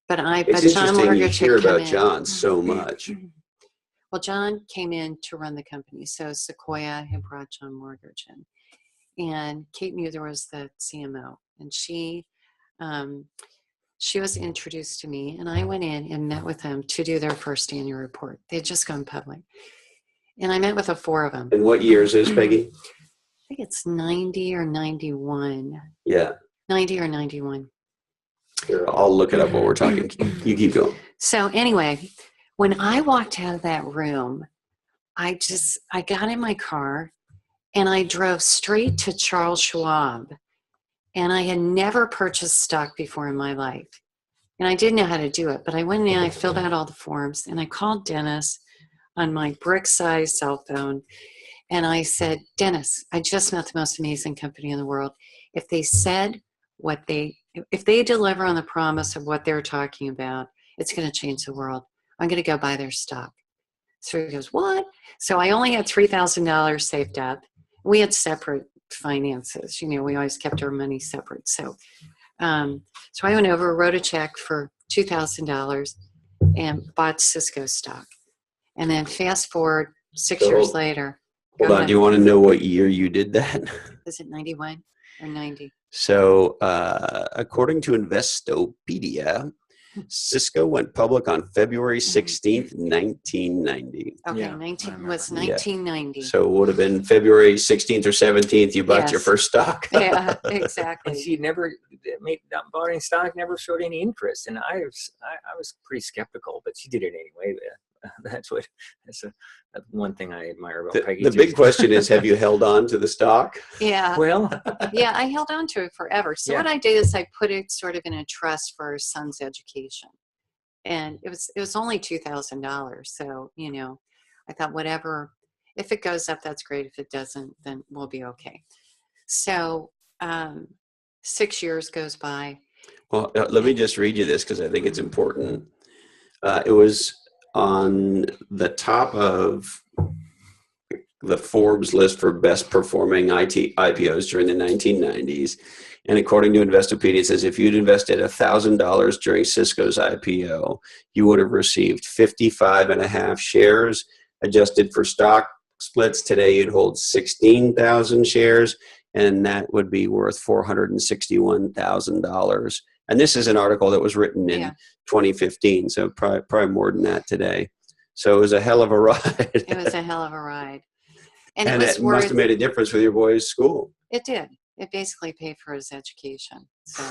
[SPEAKER 3] But John Morgridge had come in. You hear about
[SPEAKER 1] John so much.
[SPEAKER 3] Well, John came in to run the company. So Sequoia had brought John Morgridge in. And Kate Muther was the CMO. And she was introduced to me. And I went in and met with them to do their first annual report. They had just gone public. And I met with the four of them.
[SPEAKER 1] And what years is Peggy?
[SPEAKER 3] I think it's 90 or 91.
[SPEAKER 1] Yeah.
[SPEAKER 3] 90 or 91.
[SPEAKER 1] Here, I'll look it up while we're talking. You keep going.
[SPEAKER 3] So anyway, when I walked out of that room, I got in my car and I drove straight to Charles Schwab. And I had never purchased stock before in my life. And I didn't know how to do it, but I went in, I filled out all the forms, and I called Dennis on my brick-sized cell phone. And I said, Dennis, I just met the most amazing company in the world. If they said if they deliver on the promise of what they're talking about, it's going to change the world. I'm going to go buy their stock. So he goes, what? So I only had $3,000 saved up. We had separate finances. We always kept our money separate. So I went over, wrote a check for $2,000 and bought Cisco stock. And then fast forward 6 years later.
[SPEAKER 1] Hold on. Do you want to know what year you did that?
[SPEAKER 3] Is it 91 or 90?
[SPEAKER 1] So according to Investopedia, Cisco went public on February 16th, 1990.
[SPEAKER 3] Okay, yeah, 1990.
[SPEAKER 1] So it would have been February 16th or 17th you bought your first stock.
[SPEAKER 3] Yeah, exactly.
[SPEAKER 4] And she never bought any stock, never showed any interest. And I was pretty skeptical, but she did it anyway. That's one thing I admire about Peggy.
[SPEAKER 1] The big question is, have you held on to the stock?
[SPEAKER 3] Yeah.
[SPEAKER 4] Well,
[SPEAKER 3] yeah, I held on to it forever. So what I did is I put it sort of in a trust for our son's education. And it was only $2,000. So, I thought whatever, if it goes up, that's great. If it doesn't, then we'll be okay. So 6 years goes by.
[SPEAKER 1] Well, let me just read you this because I think it's important. It was on the top of the Forbes list for best performing IPOs during the 1990s. And according to Investopedia, it says if you'd invested $1,000 during Cisco's IPO, you would have received 55.5 shares. Adjusted for stock splits, today you'd hold 16,000 shares, and that would be worth $461,000 And this is an article that was written in
[SPEAKER 3] Yeah.
[SPEAKER 1] 2015, so probably more than that today. So it was a hell of a ride.
[SPEAKER 3] It was a hell of a ride. And
[SPEAKER 1] And
[SPEAKER 3] it was
[SPEAKER 1] it must have made a difference with your boy's school.
[SPEAKER 3] It did. It basically paid for his education. So,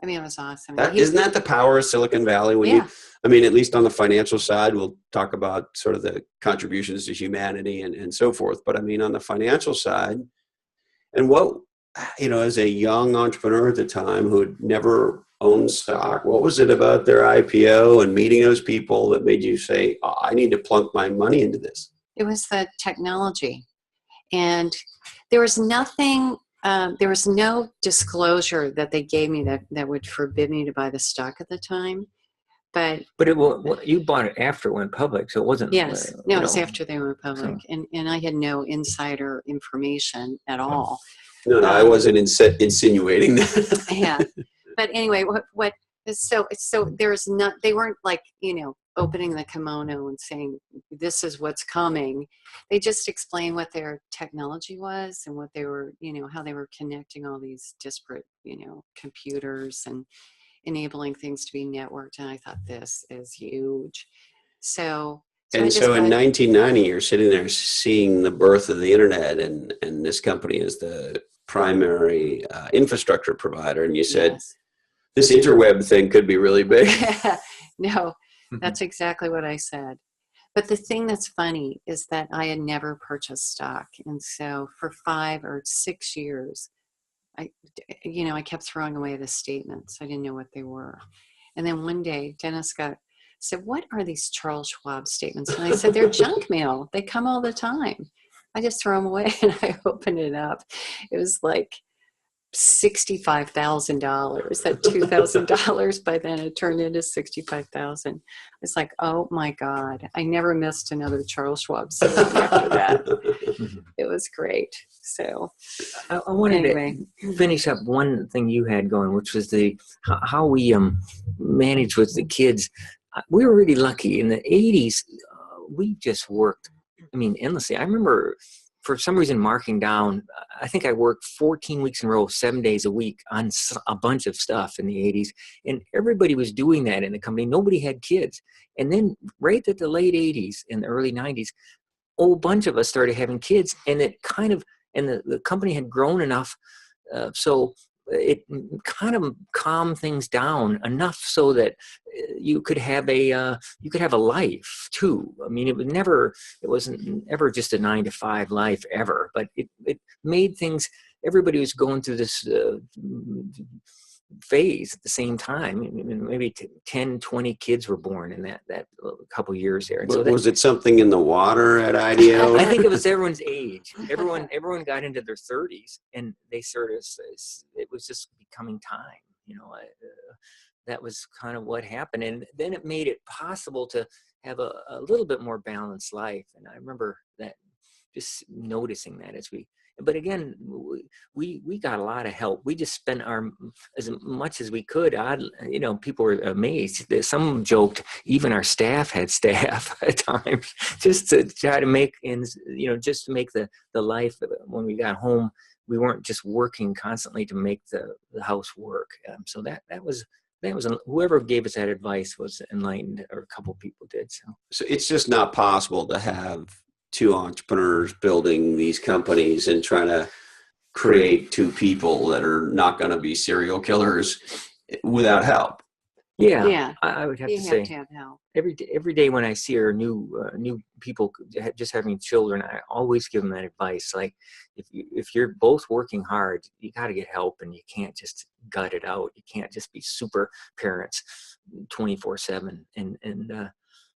[SPEAKER 3] I mean, it was awesome.
[SPEAKER 1] Isn't that the power of Silicon Valley? When I mean, at least on the financial side, we'll talk about sort of the contributions to humanity and so forth. But I mean, on the financial side, and what, as a young entrepreneur at the time who had never owned stock, what was it about their IPO and meeting those people that made you say, I need to plunk my money into this?
[SPEAKER 3] It was the technology. And there was nothing, there was no disclosure that they gave me that would forbid me to buy the stock at the time. But
[SPEAKER 4] you bought it after it went public, so it wasn't.
[SPEAKER 3] Yes, no, it was after they went public, and I had no insider information at all.
[SPEAKER 1] No, I wasn't insinuating that.
[SPEAKER 3] Yeah, but anyway, so there's not. They weren't like opening the kimono and saying this is what's coming. They just explained what their technology was and what they were, how they were connecting all these disparate, computers and enabling things to be networked. And I thought, this is huge. So
[SPEAKER 1] in 1990, you're sitting there seeing the birth of the internet, and this company is the primary infrastructure provider. And you said, yes, this interweb thing could be really big.
[SPEAKER 3] No, that's exactly what I said. But the thing that's funny is that I had never purchased stock. And so for 5 or 6 years, I kept throwing away the statements. I didn't know what they were. And then one day, Dennis said, what are these Charles Schwab statements? And I said, they're junk mail. They come all the time. I just throw them away, and I opened it up. It was like $65,000. That $2,000 by then it turned into $65,000. It's like, oh my God, I never missed another Charles Schwab statement after that. It was great. So
[SPEAKER 4] I wanted to finish up one thing you had going, which was how we managed with the kids. We were really lucky in the 80s. We just worked, endlessly. I remember for some reason marking down, I think I worked 14 weeks in a row, 7 days a week on a bunch of stuff in the 80s. And everybody was doing that in the company. Nobody had kids. And then right at the late 80s and the early 90s, a whole bunch of us started having kids. And it kind of, and the company had grown enough. So it kind of calmed things down enough so that you could have a life too. It wasn't ever just a 9-to-5 life ever, but it made things, everybody was going through this phase at the same time. Maybe 10, 20 kids were born in that couple years there. And so
[SPEAKER 1] was it something in the water at IDEO?
[SPEAKER 4] I think it was everyone's age. Everyone got into their 30s, and they sort of, it was just becoming time. That was kind of what happened. And then it made it possible to have a little bit more balanced life. And I remember that, just noticing that but again, we got a lot of help. We just spent as much as we could. People were amazed. Some joked even our staff had staff at times, just to try to make just to make the life when we got home. We weren't just working constantly to make the house work. So that was whoever gave us that advice was enlightened, or a couple people did.
[SPEAKER 1] So it's just not possible to have two entrepreneurs building these companies and trying to create two people that are not going to be serial killers without help.
[SPEAKER 4] Yeah. I would have to say,
[SPEAKER 3] have help.
[SPEAKER 4] Every day when I see our new people just having children, I always give them that advice. Like, if you're both working hard, you got to get help, and you can't just gut it out. You can't just be super parents 24/7. And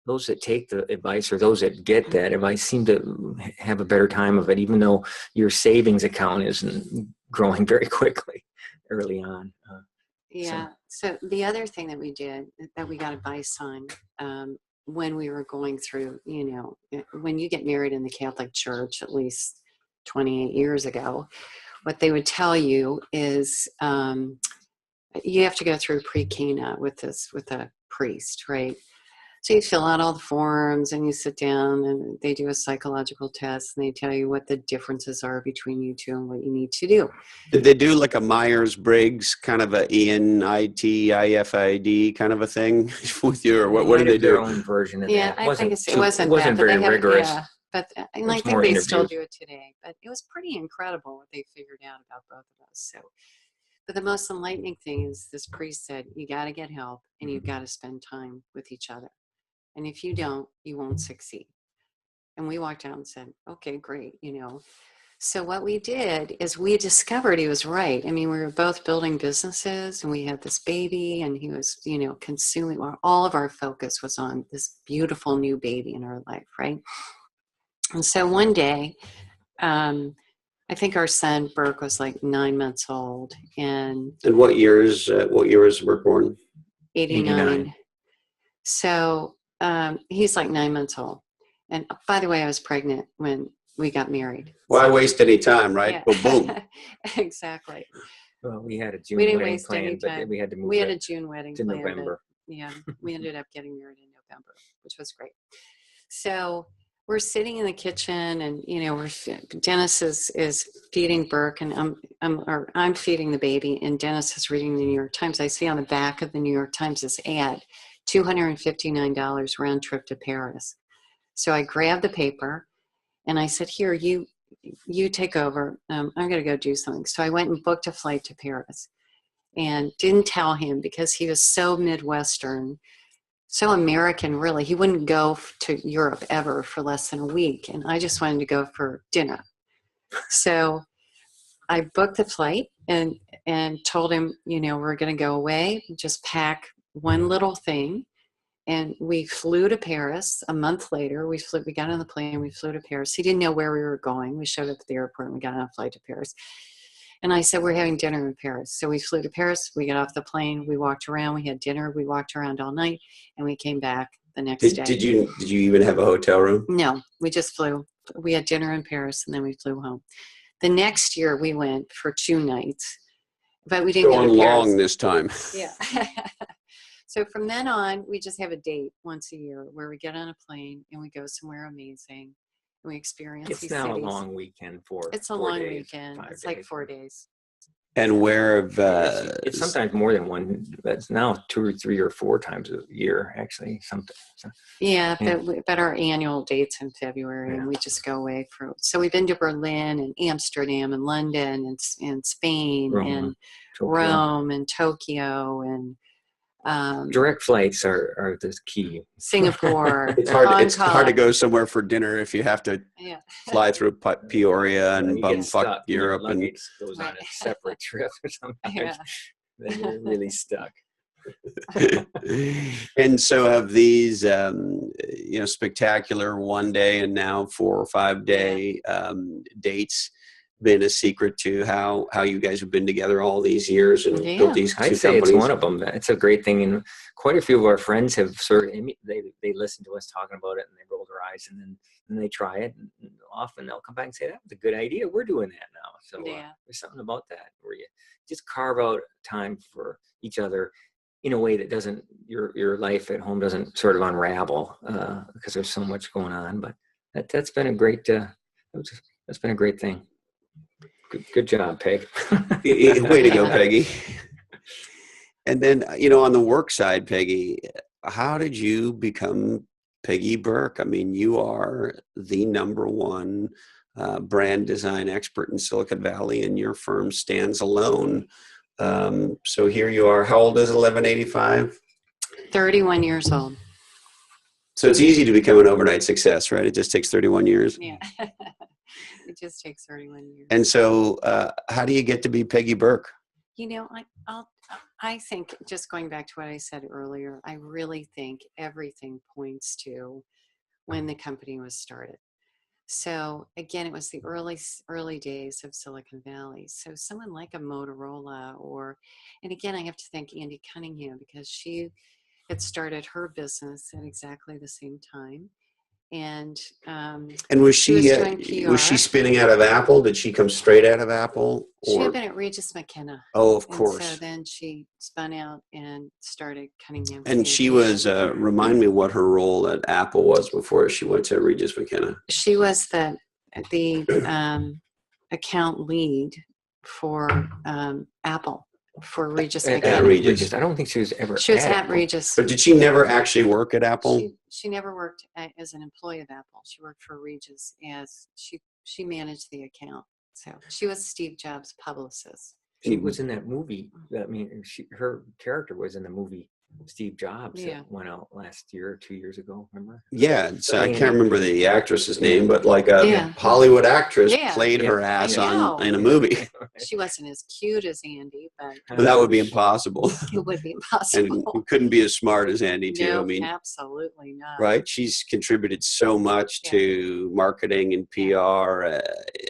[SPEAKER 4] those that take the advice, or those that get that advice, seem to have a better time of it, even though your savings account isn't growing very quickly early on.
[SPEAKER 3] So the other thing that we did, that we got advice on when we were going through, when you get married in the Catholic Church, at least 28 years ago, what they would tell you is you have to go through pre-Cana with a priest, right? So you fill out all the forms and you sit down and they do a psychological test and they tell you what the differences are between you two and what you need to do.
[SPEAKER 1] Did they do like a Myers-Briggs kind of a ENITIFID kind of a thing with you, or what did they do?
[SPEAKER 4] Their own version of
[SPEAKER 3] Yeah,
[SPEAKER 4] that.
[SPEAKER 3] I think it wasn't
[SPEAKER 4] It wasn't
[SPEAKER 3] bad, but
[SPEAKER 4] very
[SPEAKER 3] they have,
[SPEAKER 4] rigorous.
[SPEAKER 3] yeah, but and
[SPEAKER 4] was
[SPEAKER 3] I think
[SPEAKER 4] more
[SPEAKER 3] they still
[SPEAKER 4] interviews.
[SPEAKER 3] do it today. But it was pretty incredible what they figured out about both of us. So, but the most enlightening thing is this priest said, you got to get help and you've got to spend time with each other. And if you don't, you won't succeed. And we walked out and said, okay, great, you know. So what we did is we discovered he was right. I mean, we were both building businesses and we had this baby and he was, you know, consuming, all of our focus was on this beautiful new baby in our life, right? And so one day, I think our son Burke was like 9 months old, and
[SPEAKER 1] what years were born?
[SPEAKER 3] 89. So he's like 9 months old. And by the way, I was pregnant when we got married.
[SPEAKER 1] Why waste any time, right?
[SPEAKER 3] Yeah.
[SPEAKER 1] Boom, boom.
[SPEAKER 3] Exactly.
[SPEAKER 4] Well, we had a June
[SPEAKER 3] We didn't
[SPEAKER 4] wedding
[SPEAKER 3] waste any
[SPEAKER 4] planned, but
[SPEAKER 3] time.
[SPEAKER 4] we had to move
[SPEAKER 3] We had
[SPEAKER 4] it
[SPEAKER 3] a June wedding
[SPEAKER 4] to
[SPEAKER 3] planned,
[SPEAKER 4] November.
[SPEAKER 3] but yeah, we ended up getting married in November, which was great. So we're sitting in the kitchen, and you know, Dennis is feeding Burke, and I'm feeding the baby, and Dennis is reading the New York Times. I see on the back of the New York Times this ad, $259 round trip to Paris. So I grabbed the paper, and I said, "Here, you take over. I'm going to go do something." So I went and booked a flight to Paris, and didn't tell him because he was so Midwestern. So American, really. He wouldn't go to Europe ever for less than a week. And I just wanted to go for dinner. So I booked the flight and told him, you know, we're going to go away, just pack one little thing. And we flew to Paris a month later. We got on the plane, we flew to Paris. He didn't know where we were going. We showed up at the airport and we got on a flight to Paris. And I said, we're having dinner in Paris. So we flew to Paris. We got off the plane. We walked around. We had dinner. We walked around all night. And we came back the next day.
[SPEAKER 1] Did you even have a hotel room?
[SPEAKER 3] No, we just flew. We had dinner in Paris, and then we flew home. The next year, we went for 2 nights. But we didn't go to Paris.
[SPEAKER 1] Long this time.
[SPEAKER 3] Yeah. So from then on, we just have a date once a year where we get on a plane and we go somewhere amazing. And we experience these cities.
[SPEAKER 4] It's now a long weekend for
[SPEAKER 3] It's a long weekend. It's like 4 days.
[SPEAKER 1] And where
[SPEAKER 4] it's sometimes more than one. It's now 2 or 3 or 4 times a year, actually. Sometimes.
[SPEAKER 3] Yeah, but our annual date's in February, and we just go away for. So we've been to Berlin and Amsterdam and London and Spain and Rome and Tokyo and.
[SPEAKER 1] Direct flights are the key.
[SPEAKER 3] Singapore.
[SPEAKER 1] It's hard to go somewhere for dinner if you have to fly through Peoria and bumfuck Europe and
[SPEAKER 4] goes on a separate trip or something. Then you're really stuck.
[SPEAKER 1] And so have these spectacular 1 day and now 4 or 5 day dates been a secret to how you guys have been together all these years and built these 2
[SPEAKER 4] I'd say
[SPEAKER 1] companies?
[SPEAKER 4] It's one of them. It's a great thing, and quite a few of our friends have they listen to us talking about it and they roll their eyes and then they try it, and often they'll come back and say, that was a good idea, we're doing that now. So there's something about that where you just carve out time for each other in a way that doesn't your life at home doesn't sort of unravel because there's so much going on. But that's been a great that's been a great thing. Good job, Peg.
[SPEAKER 1] Way to go, Peggy. And then, on the work side, Peggy, how did you become Peggy Burke? I mean, you are the #1 brand design expert in Silicon Valley, and your firm stands alone. So here you are. How old is 1185?
[SPEAKER 3] 31 years old.
[SPEAKER 1] So it's easy to become an overnight success, right? It just takes 31 years.
[SPEAKER 3] Yeah. It just takes 31 years.
[SPEAKER 1] And so how do you get to be Peggy Burke?
[SPEAKER 3] I think, just going back to what I said earlier, I really think everything points to when the company was started. So again, it was the early days of Silicon Valley. So someone like a Motorola and again, I have to thank Andy Cunningham because she had started her business at exactly the same time. And
[SPEAKER 1] And was
[SPEAKER 3] she was
[SPEAKER 1] she
[SPEAKER 3] doing PR.
[SPEAKER 1] was she spinning out of Apple? Did she come straight out of Apple?
[SPEAKER 3] She
[SPEAKER 1] Or
[SPEAKER 3] had been at Regis McKenna.
[SPEAKER 1] oh, of
[SPEAKER 3] And
[SPEAKER 1] course.
[SPEAKER 3] so then she spun out and started Cunningham.
[SPEAKER 1] And she
[SPEAKER 3] KG.
[SPEAKER 1] was remind me what her role at Apple was before she went to Regis McKenna.
[SPEAKER 3] She was the account lead for Apple for Regis
[SPEAKER 4] At
[SPEAKER 3] McKenna.
[SPEAKER 1] Regis.
[SPEAKER 4] I don't think she was ever.
[SPEAKER 3] She was at
[SPEAKER 4] Apple.
[SPEAKER 3] Regis.
[SPEAKER 1] But did she never actually work at Apple?
[SPEAKER 3] She never worked as an employee of Apple. She worked for Regis as she managed the account. So she was Steve Jobs' publicist.
[SPEAKER 4] She was in that movie. I mean, her character was in the movie Steve Jobs
[SPEAKER 3] Yeah.
[SPEAKER 4] that went out last year or 2 years ago. Remember?
[SPEAKER 1] Yeah, so I can't remember the actress's name, but like a
[SPEAKER 3] Yeah.
[SPEAKER 1] Hollywood actress
[SPEAKER 3] Yeah.
[SPEAKER 1] played her
[SPEAKER 4] Yeah.
[SPEAKER 1] ass
[SPEAKER 3] I know.
[SPEAKER 1] in a movie.
[SPEAKER 3] She wasn't as cute as Andy, but
[SPEAKER 1] But that would be impossible.
[SPEAKER 3] it would be
[SPEAKER 1] And
[SPEAKER 3] impossible.
[SPEAKER 1] you couldn't be as smart as Andy too.
[SPEAKER 3] No,
[SPEAKER 1] I mean,
[SPEAKER 3] absolutely not.
[SPEAKER 1] right? She's contributed so much
[SPEAKER 3] Yeah.
[SPEAKER 1] to marketing and PR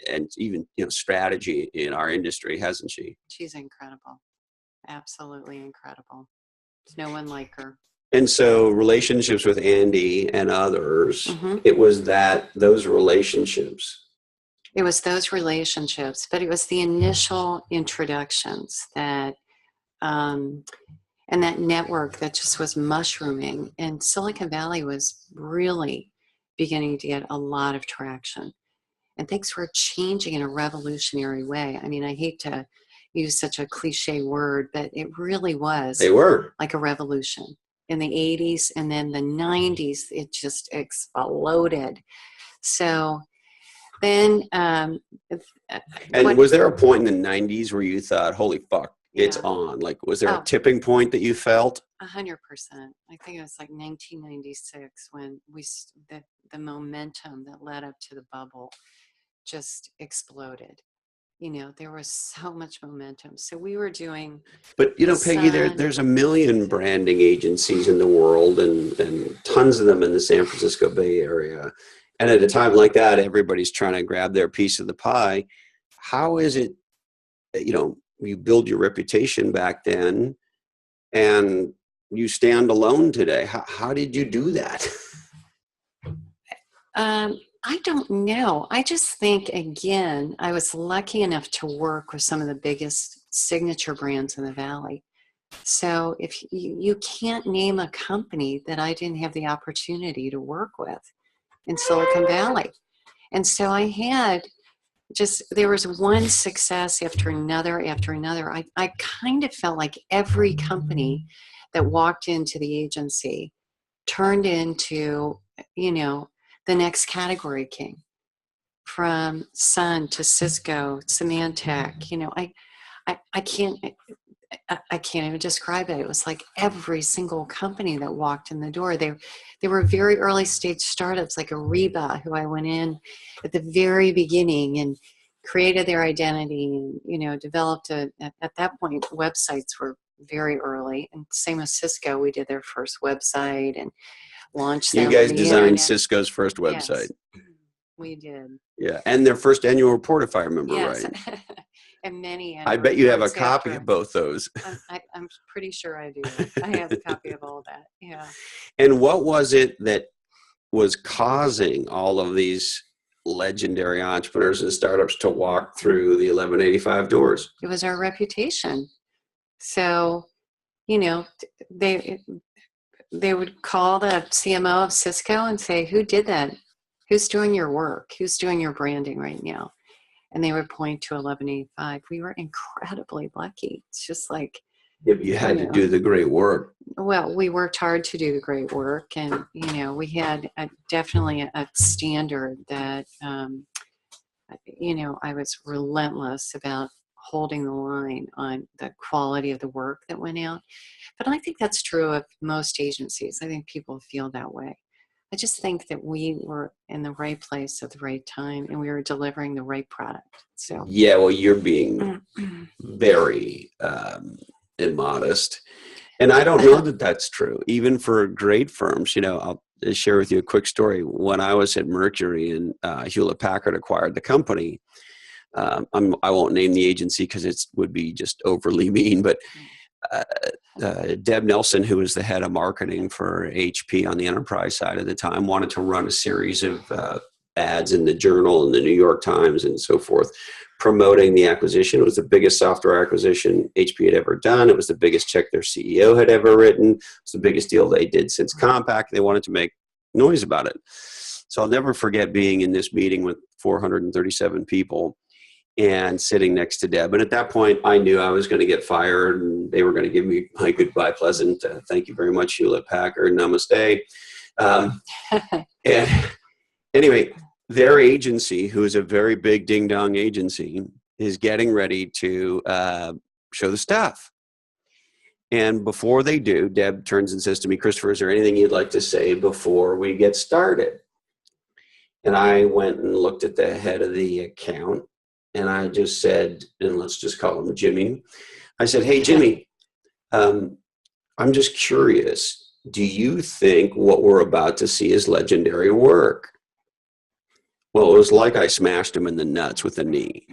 [SPEAKER 1] and even strategy in our industry, hasn't she?
[SPEAKER 3] She's incredible. Absolutely incredible. There's no one like her.
[SPEAKER 1] And so relationships with Andy and others,
[SPEAKER 3] Mhm.
[SPEAKER 1] it was those relationships.
[SPEAKER 3] It was those relationships, but it was the initial introductions that, and that network that just was mushrooming. And Silicon Valley was really beginning to get a lot of traction. And things were changing in a revolutionary way. I mean, I hate to use such a cliche word, but it really was
[SPEAKER 1] They were.
[SPEAKER 3] like a revolution. In the 80s and then the 90s, it just exploded. So then
[SPEAKER 1] And was there a point in the 90s where you thought, holy fuck, it's
[SPEAKER 3] Yeah.
[SPEAKER 1] on? Like, was there
[SPEAKER 3] Oh.
[SPEAKER 1] a tipping point that you felt?
[SPEAKER 3] 100%. I think it was like 1996 when the momentum that led up to the bubble just exploded. There was so much momentum. So we were doing.
[SPEAKER 1] But, Peggy, there's a million branding agencies in the world and tons of them in the San Francisco Bay Area. And at a time like that, everybody's trying to grab their piece of the pie. How is it, you build your reputation back then and you stand alone today? How did you do that?
[SPEAKER 3] I don't know. I just think, again, I was lucky enough to work with some of the biggest signature brands in the Valley. So if you can't name a company that I didn't have the opportunity to work with in Silicon Valley. And so I had there was one success after another after another. I kind of felt like every company that walked into the agency turned into, the next category king, from Sun to Cisco, Symantec. I can't even describe it. It was like every single company that walked in the door. They were very early stage startups like Ariba, who I went in at the very beginning and created their identity and, developed at that point, websites were very early. And same with Cisco, we did their first website and launched them.
[SPEAKER 1] You guys
[SPEAKER 3] on the
[SPEAKER 1] designed
[SPEAKER 3] internet.
[SPEAKER 1] Cisco's first website.
[SPEAKER 3] Yes, we did.
[SPEAKER 1] Yeah, and their first annual report, if I remember
[SPEAKER 3] Yes.
[SPEAKER 1] right.
[SPEAKER 3] And many.
[SPEAKER 1] I bet you have a
[SPEAKER 3] reports
[SPEAKER 1] copy
[SPEAKER 3] after.
[SPEAKER 1] of both those.
[SPEAKER 3] I'm pretty sure I do. I have a copy of all that. Yeah.
[SPEAKER 1] And what was it that was causing all of these legendary entrepreneurs and startups to walk through the 1185 doors?
[SPEAKER 3] It was our reputation. So, they would call the CMO of Cisco and say, who did that? Who's doing your work? Who's doing your branding right now? And they would point to 1185. We were incredibly lucky. It's just like,
[SPEAKER 1] You had to do the great work.
[SPEAKER 3] well, we worked hard to do the great work. And, we had definitely a standard that, I was relentless about holding the line on the quality of the work that went out. But I think that's true of most agencies. I think people feel that way. I just think that we were in the right place at the right time and we were delivering the right product. So
[SPEAKER 1] yeah, well, you're being very immodest. And I don't know that that's true, even for great firms. I'll share with you a quick story. When I was at Mercury and Hewlett-Packard acquired the company, I won't name the agency because it would be just overly mean, but Deb Nelson, who was the head of marketing for HP on the enterprise side at the time, wanted to run a series of ads in the Journal and the New York Times and so forth, promoting the acquisition. It was the biggest software acquisition HP had ever done. It was the biggest check their CEO had ever written. It was the biggest deal they did since Compaq. They wanted to make noise about it. So I'll never forget being in this meeting with 437 people and sitting next to Deb. And at that point, I knew I was going to get fired, and they were going to give me my goodbye pleasant. Thank you very much, Hewlett Packard. Namaste. And anyway, their agency, who is a very big ding-dong agency, is getting ready to show the stuff. And before they do, Deb turns and says to me, Christopher, is there anything you'd like to say before we get started? And I went and looked at the head of the account, and I just said, and let's just call him Jimmy. I said, hey, Jimmy, I'm just curious. Do you think what we're about to see is legendary work? Well, it was like I smashed him in the nuts with a knee.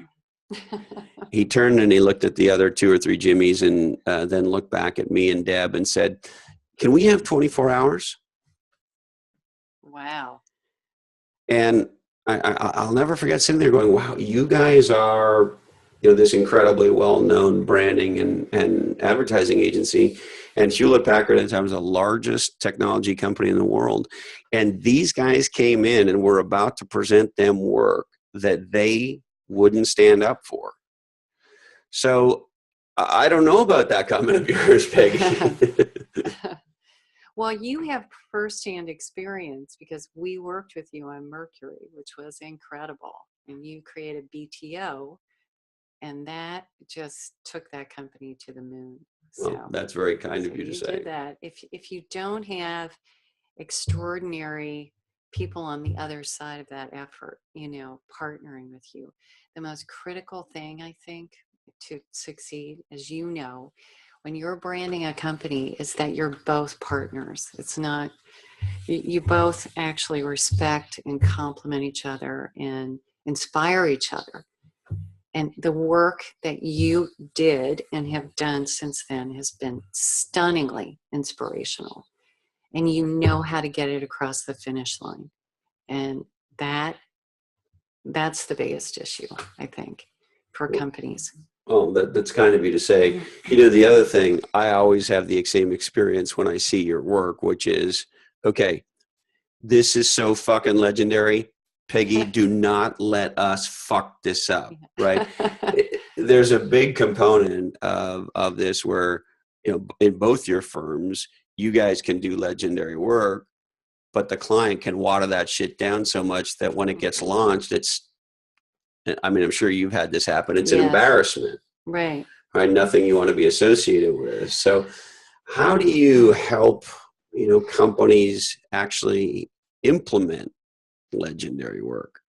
[SPEAKER 1] He turned and he looked at the other 2 or 3 Jimmys and then looked back at me and Deb and said, can we have 24 hours?
[SPEAKER 3] Wow.
[SPEAKER 1] And I'll never forget sitting there going, wow, you guys are, this incredibly well-known branding and advertising agency. And Hewlett Packard at the time was the largest technology company in the world. And these guys came in and were about to present them work that they wouldn't stand up for. So I don't know about that comment of yours, Peggy.
[SPEAKER 3] Well, you have firsthand experience because we worked with you on Mercury, which was incredible. And you created BTO, and that just took that company to the moon. So
[SPEAKER 1] well, that's very kind of you to say.
[SPEAKER 3] Did that. If you don't have extraordinary people on the other side of that effort, partnering with you, the most critical thing, I think, to succeed, as you know, when you're branding a company, is that you're both partners. It's not, you both actually respect and complement each other and inspire each other. And the work that you did and have done since then has been stunningly inspirational. And you know how to get it across the finish line. And that's the biggest issue, I think, for companies.
[SPEAKER 1] Oh, that's kind of you to say. The other thing, I always have the same experience when I see your work, which is, okay, this is so fucking legendary. Peggy, do not let us fuck this up, right? There's a big component of this where, in both your firms, you guys can do legendary work, but the client can water that shit down so much that when it gets launched, I'm sure you've had this happen. It's an embarrassment.
[SPEAKER 3] Right.
[SPEAKER 1] Nothing you want to be associated with. So how do you help, companies actually implement legendary work?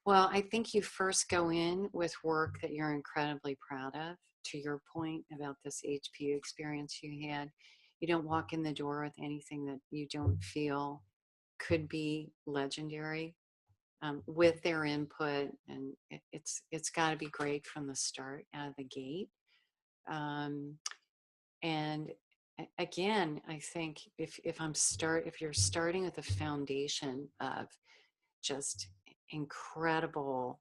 [SPEAKER 3] Well, I think you first go in with work that you're incredibly proud of. To your point about this HP experience you had, you don't walk in the door with anything that you don't feel could be legendary. With their input, and it's got to be great from the start, out of the gate. And again, I think if you're starting with a foundation of just incredible,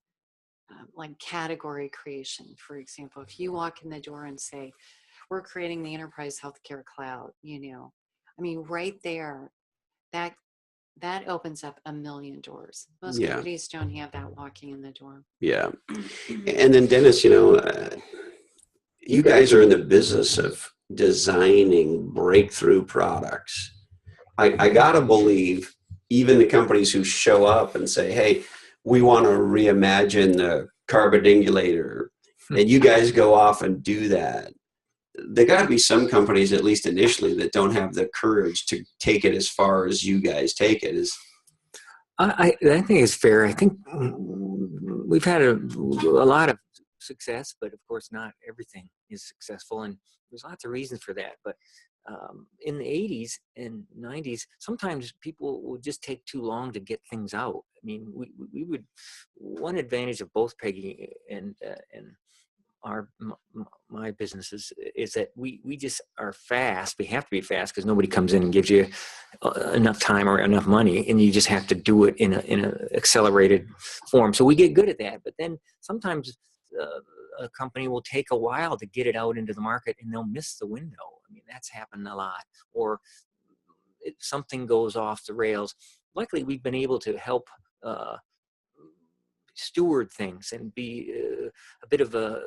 [SPEAKER 3] like category creation, for example, if you walk in the door and say, "We're creating the enterprise healthcare cloud," right there, that opens up a million doors. Most companies don't have that walking in the door.
[SPEAKER 1] Yeah. And then Dennis, you guys are in the business of designing breakthrough products. I gotta believe even the companies who show up and say, hey, we want to reimagine the carbidingulator, and you guys go off and do that. There got to be some companies, at least initially, that don't have the courage to take it as far as you guys take it.
[SPEAKER 4] I think it's fair. I think we've had a lot of success, but of course not everything is successful, and there's lots of reasons for that. But in the 80s and 90s, sometimes people would just take too long to get things out. We would, one advantage of both Peggy and my business is that we just are fast. We have to be fast because nobody comes in and gives you enough time or enough money, and you just have to do it in a accelerated form. So we get good at that. But then sometimes a company will take a while to get it out into the market, and they'll miss the window. I mean, that's happened a lot. Or something goes off the rails. Luckily, we've been able to help steward things and be a bit of a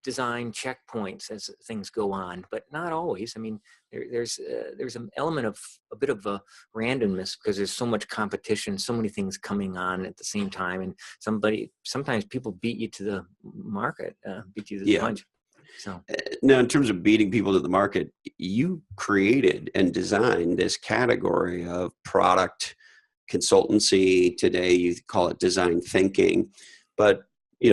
[SPEAKER 4] design checkpoints as things go on, but not always. I mean, there's an element of a bit of a randomness because there's so much competition, so many things coming on at the same time, and sometimes people beat you to the market, beat you to the punch. So
[SPEAKER 1] now, in terms of beating people to the market, you created and designed this category of product consultancy. Today you call it design thinking, but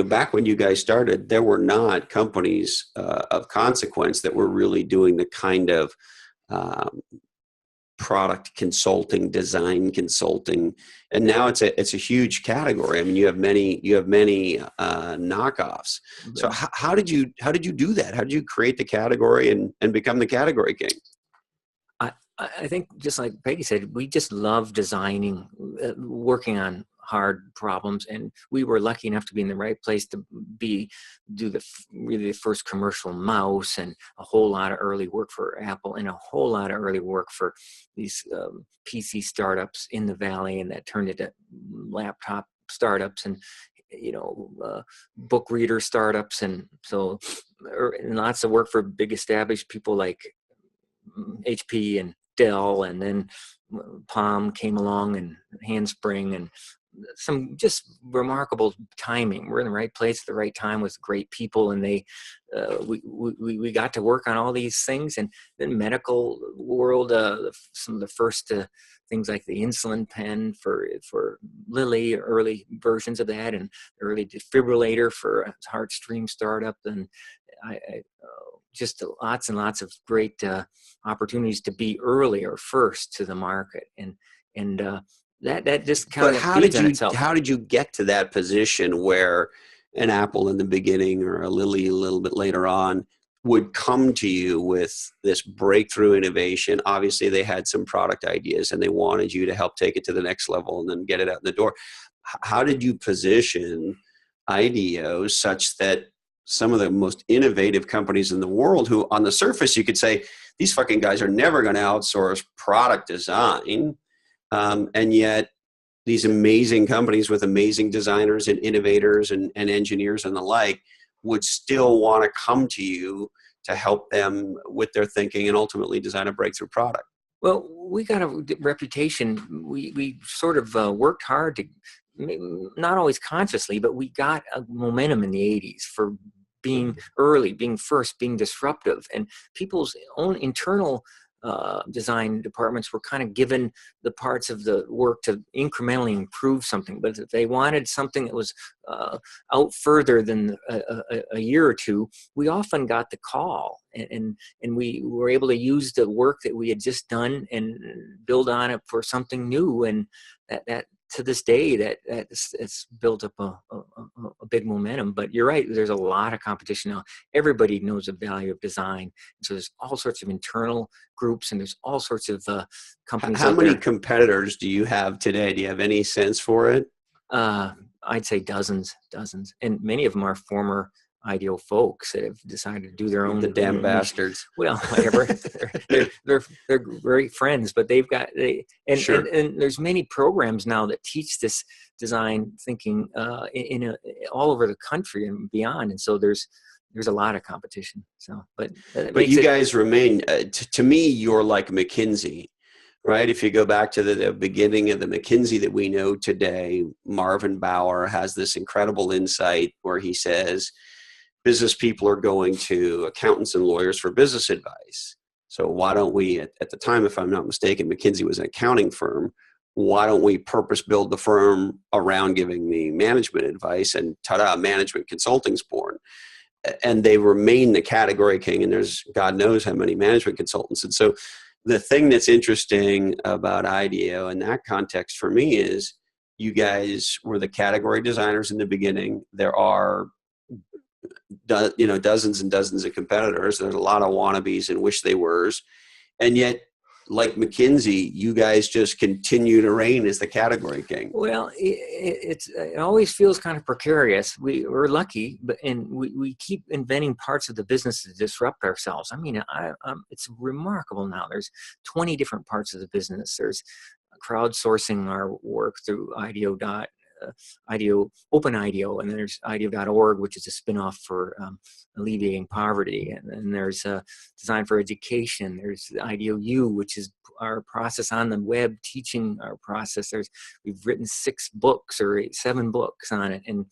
[SPEAKER 1] back when you guys started, there were not companies of consequence that were really doing the kind of product consulting, design consulting, and now it's a huge category. I mean, you have many knockoffs. So how did you do that? How did you create the category and become the category king?
[SPEAKER 4] I think, just like Peggy said, we just love designing, working on hard problems, and we were lucky enough to be in the right place to do the first commercial mouse, and a whole lot of early work for Apple, and a whole lot of early work for these PC startups in the Valley, and that turned into laptop startups and book reader startups, and so and lots of work for big established people like HP and Dell, and then Palm came along, and Handspring, and some just remarkable timing. We're in the right place at the right time with great people, and we got to work on all these things. And then medical world, some of the first things like the insulin pen for Lilly, early versions of that, and early defibrillator for a Heartstream startup, and just lots and lots of great opportunities to be early or first to the market, and that just kind of feeds on itself.
[SPEAKER 1] How did you get to that position where an Apple in the beginning or a Lilly a little bit later on would come to you with this breakthrough innovation? Obviously, they had some product ideas and they wanted you to help take it to the next level and then get it out the door. How did you position IDEO such that some of the most innovative companies in the world, who on the surface you could say, these fucking guys are never going to outsource product design, and yet these amazing companies with amazing designers and innovators and engineers and the like would still want to come to you to help them with their thinking and ultimately design a breakthrough product?
[SPEAKER 4] Well, we got a reputation. We sort of worked hard to, not always consciously, but we got a momentum in the 80s for being early, being first, being disruptive, and people's own internal design departments were kind of given the parts of the work to incrementally improve something. But if they wanted something that was out further than a year or two, we often got the call, and we were able to use the work that we had just done and build on it for something new. And that to this day, it's built up a big momentum. But you're right, there's a lot of competition now. Everybody knows the value of design. So there's all sorts of internal groups, and there's all sorts of companies.
[SPEAKER 1] How many competitors do you have today? Do you have any sense for it?
[SPEAKER 4] I'd say dozens. And many of them are former IDEO folks that have decided to do their own.
[SPEAKER 1] The damn bastards.
[SPEAKER 4] Well, whatever. they're great friends, but
[SPEAKER 1] Sure.
[SPEAKER 4] And there's many programs now that teach this design thinking all over the country and beyond, and so there's a lot of competition. So, but
[SPEAKER 1] you guys remain. To me, you're like McKinsey, right? If you go back to the beginning of the McKinsey that we know today, Marvin Bauer has this incredible insight where he says, business people are going to accountants and lawyers for business advice. So why don't we, at the time, if I'm not mistaken, McKinsey was an accounting firm. Why don't we purpose build the firm around giving the management advice? And ta-da, management consulting's born. And they remain the category king. And there's God knows how many management consultants. And so the thing that's interesting about IDEO in that context for me is you guys were the category designers in the beginning. There are dozens and dozens of competitors. There's a lot of wannabes and wish they were's. And yet, like McKinsey, you guys just continue to reign as the category king.
[SPEAKER 4] Well, it always feels kind of precarious. We're lucky, and we keep inventing parts of the business to disrupt ourselves. I mean, it's remarkable now. There's 20 different parts of the business. There's crowdsourcing our work through Open IDEO, and then there's IDEO.org, which is a spinoff for alleviating poverty, and then there's Design for Education. There's IDEO U, which is our process on the web, teaching our process. We've written 6 books or 7 books on it, and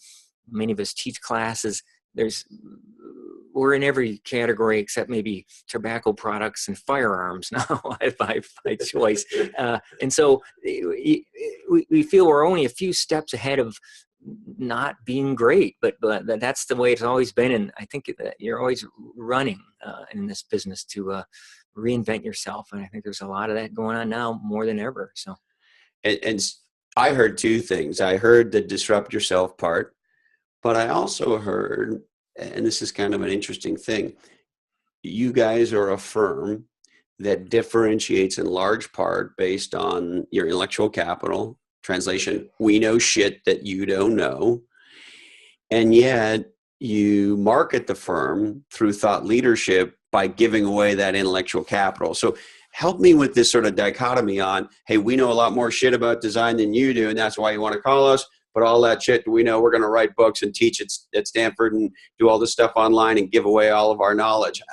[SPEAKER 4] many of us teach classes. We're in every category except maybe tobacco products and firearms now by choice. And so we feel we're only a few steps ahead of not being great, but that's the way it's always been. And I think that you're always running in this business to reinvent yourself. And I think there's a lot of that going on now more than ever. So,
[SPEAKER 1] and I heard 2 things. I heard the disrupt yourself part, but I also heard, and this is kind of an interesting thing, you guys are a firm that differentiates in large part based on your intellectual capital. Translation, we know shit that you don't know. And yet you market the firm through thought leadership by giving away that intellectual capital. So help me with this sort of dichotomy on, hey, we know a lot more shit about design than you do, and that's why you want to call us. But all that shit, we know we're going to write books and teach at Stanford and do all this stuff online and give away all of our knowledge.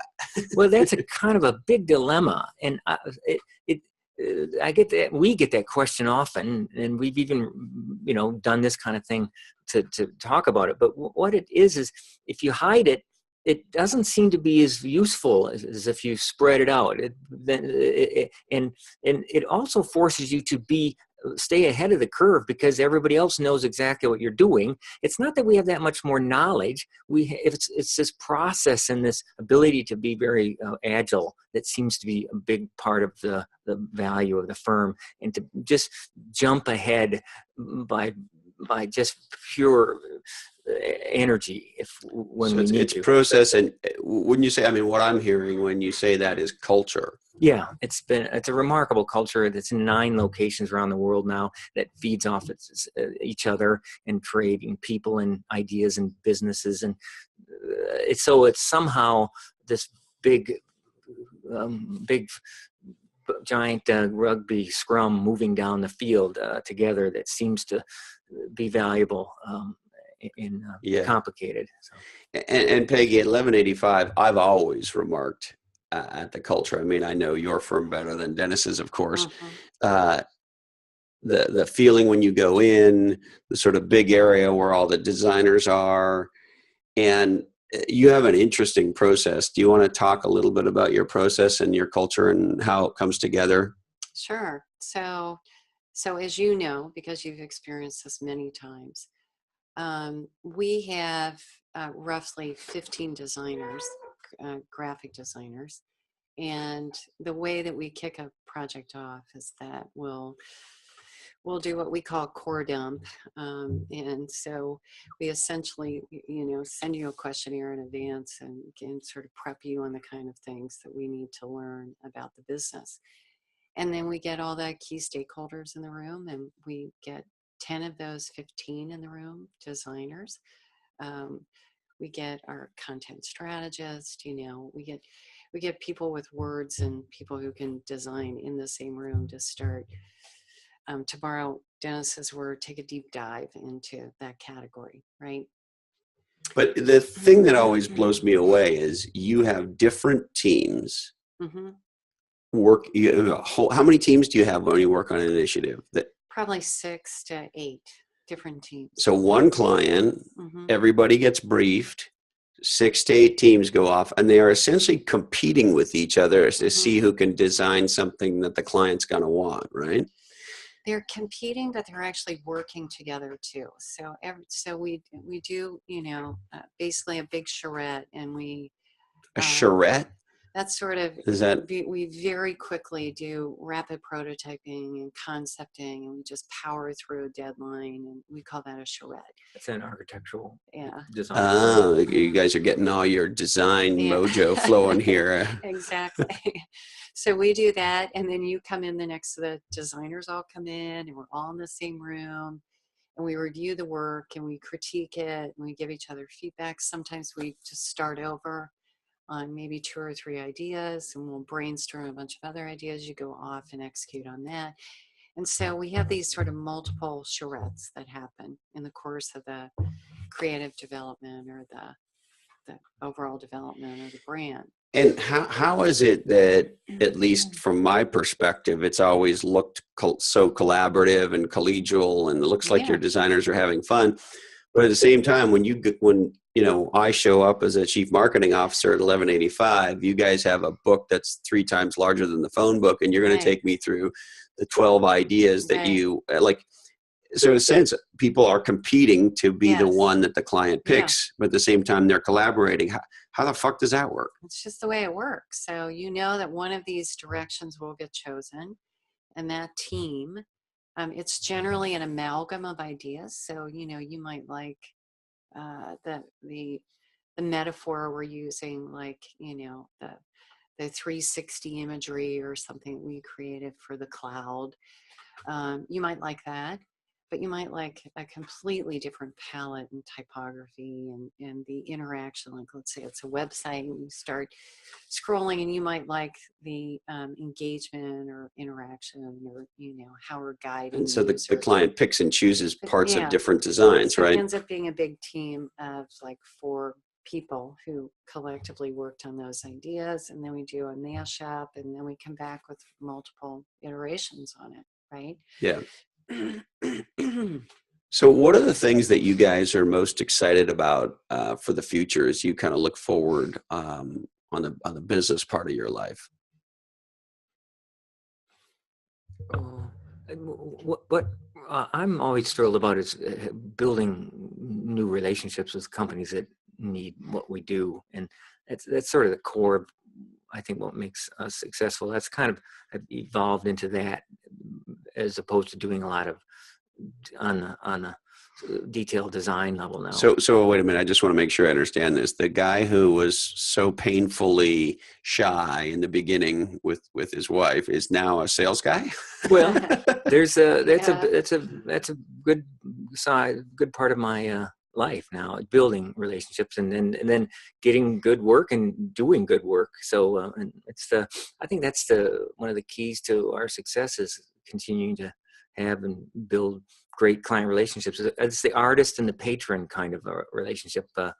[SPEAKER 4] Well, that's a kind of a big dilemma. And I get that. We get that question often, and we've even, done this kind of thing to talk about it. But what it is if you hide it, it doesn't seem to be as useful as if you spread it out. And it also forces you to stay ahead of the curve because everybody else knows exactly what you're doing. It's not that we have that much more knowledge. It's this process and this ability to be very agile that seems to be a big part of the value of the firm, and to just jump ahead by just pure energy when we need
[SPEAKER 1] it's
[SPEAKER 4] to.
[SPEAKER 1] Process. And wouldn't you say, I mean, what I'm hearing when you say that is culture.
[SPEAKER 4] Yeah, it's a remarkable culture that's in 9 locations around the world now that feeds off each other and creating people and ideas and businesses, and it's somehow this big giant rugby scrum moving down the field together that seems to be valuable in complicated. So.
[SPEAKER 1] And Peggy, at 1185, I've always remarked at the culture. I mean, I know your firm better than Dennis's, of course. Mm-hmm. The feeling when you go in, the sort of big area where all the designers are, and you have an interesting process. Do you want to talk a little bit about your process and your culture and how it comes together?
[SPEAKER 3] Sure. So as you know, because you've experienced this many times, we have roughly 15 designers, graphic designers. And the way that we kick a project off is that we'll do what we call core dump. And so we essentially, send you a questionnaire in advance and sort of prep you on the kind of things that we need to learn about the business. And then we get all the key stakeholders in the room, and we get 10 of those 15 in the room, designers. We get our content strategist, we get people with words and people who can design in the same room to start, to borrow Dennis's word, take a deep dive into that category, right?
[SPEAKER 1] But the thing that always blows me away is you have different teams work. How many teams do you have when you work on an initiative?
[SPEAKER 3] Probably 6 to 8 different teams.
[SPEAKER 1] So one client, everybody gets briefed, 6 to 8 teams go off, and they are essentially competing with each other to see who can design something that the client's going to want, right?
[SPEAKER 3] They're competing, but they're actually working together too. So we do, basically a big charrette, and we
[SPEAKER 1] a charrette.
[SPEAKER 3] That's sort of,
[SPEAKER 1] Is that
[SPEAKER 3] we very quickly do rapid prototyping and concepting, and we just power through a deadline, and we call that a charrette.
[SPEAKER 4] It's an architectural
[SPEAKER 3] Yeah.
[SPEAKER 4] design.
[SPEAKER 1] Oh, you guys are getting all your design
[SPEAKER 3] Yeah.
[SPEAKER 1] mojo flowing here.
[SPEAKER 3] Exactly. So we do that, and then you come in, the designers all come in, and we're all in the same room, and we review the work, and we critique it, and we give each other feedback. Sometimes we just start over on maybe 2 or 3 ideas, and we'll brainstorm a bunch of other ideas. You go off and execute on that. And so we have these sort of multiple charrettes that happen in the course of the creative development or the overall development of the brand.
[SPEAKER 1] And how is it that, at least from my perspective, it's always looked so collaborative and collegial, and it looks like your designers are having fun, but at the same time, when I show up as a chief marketing officer at 1185, you guys have a book that's 3 times larger than the phone book, and you're going to take me through the 12 ideas that you like. So in a sense, people are competing to be the one that the client picks, but at the same time, they're collaborating. How the fuck does that work?
[SPEAKER 3] It's just the way it works. So you know that one of these directions will get chosen, and that team, it's generally an amalgam of ideas. So, you might like the metaphor we're using, like, the 360 imagery or something we created for the cloud. You might like that, but you might like a completely different palette and typography and the interaction. Like, let's say it's a website and you start scrolling, and you might like the engagement or interaction, or how we're guiding.
[SPEAKER 1] And so the client picks and chooses parts of different designs,
[SPEAKER 3] so
[SPEAKER 1] right?
[SPEAKER 3] It ends up being a big team of like 4 people who collectively worked on those ideas, and then we do a mashup, and then we come back with multiple iterations on it, right?
[SPEAKER 1] Yeah. So what are the things that you guys are most excited about for the future as you kind of look forward on the business part of your life?
[SPEAKER 4] What I'm always thrilled about is building new relationships with companies that need what we do, and that's sort of the core of, I think, what makes us successful. That's kind of evolved into that, as opposed to doing a lot of on the detailed design level now.
[SPEAKER 1] So wait a minute. I just want to make sure I understand this. The guy who was so painfully shy in the beginning with his wife is now a sales guy.
[SPEAKER 4] Well, that's a good side, good part of my life now, building relationships and then getting good work and doing good work. So and I think that's one of the keys to our success is continuing to have and build great client relationships. It's the artist and the patron kind of a relationship. The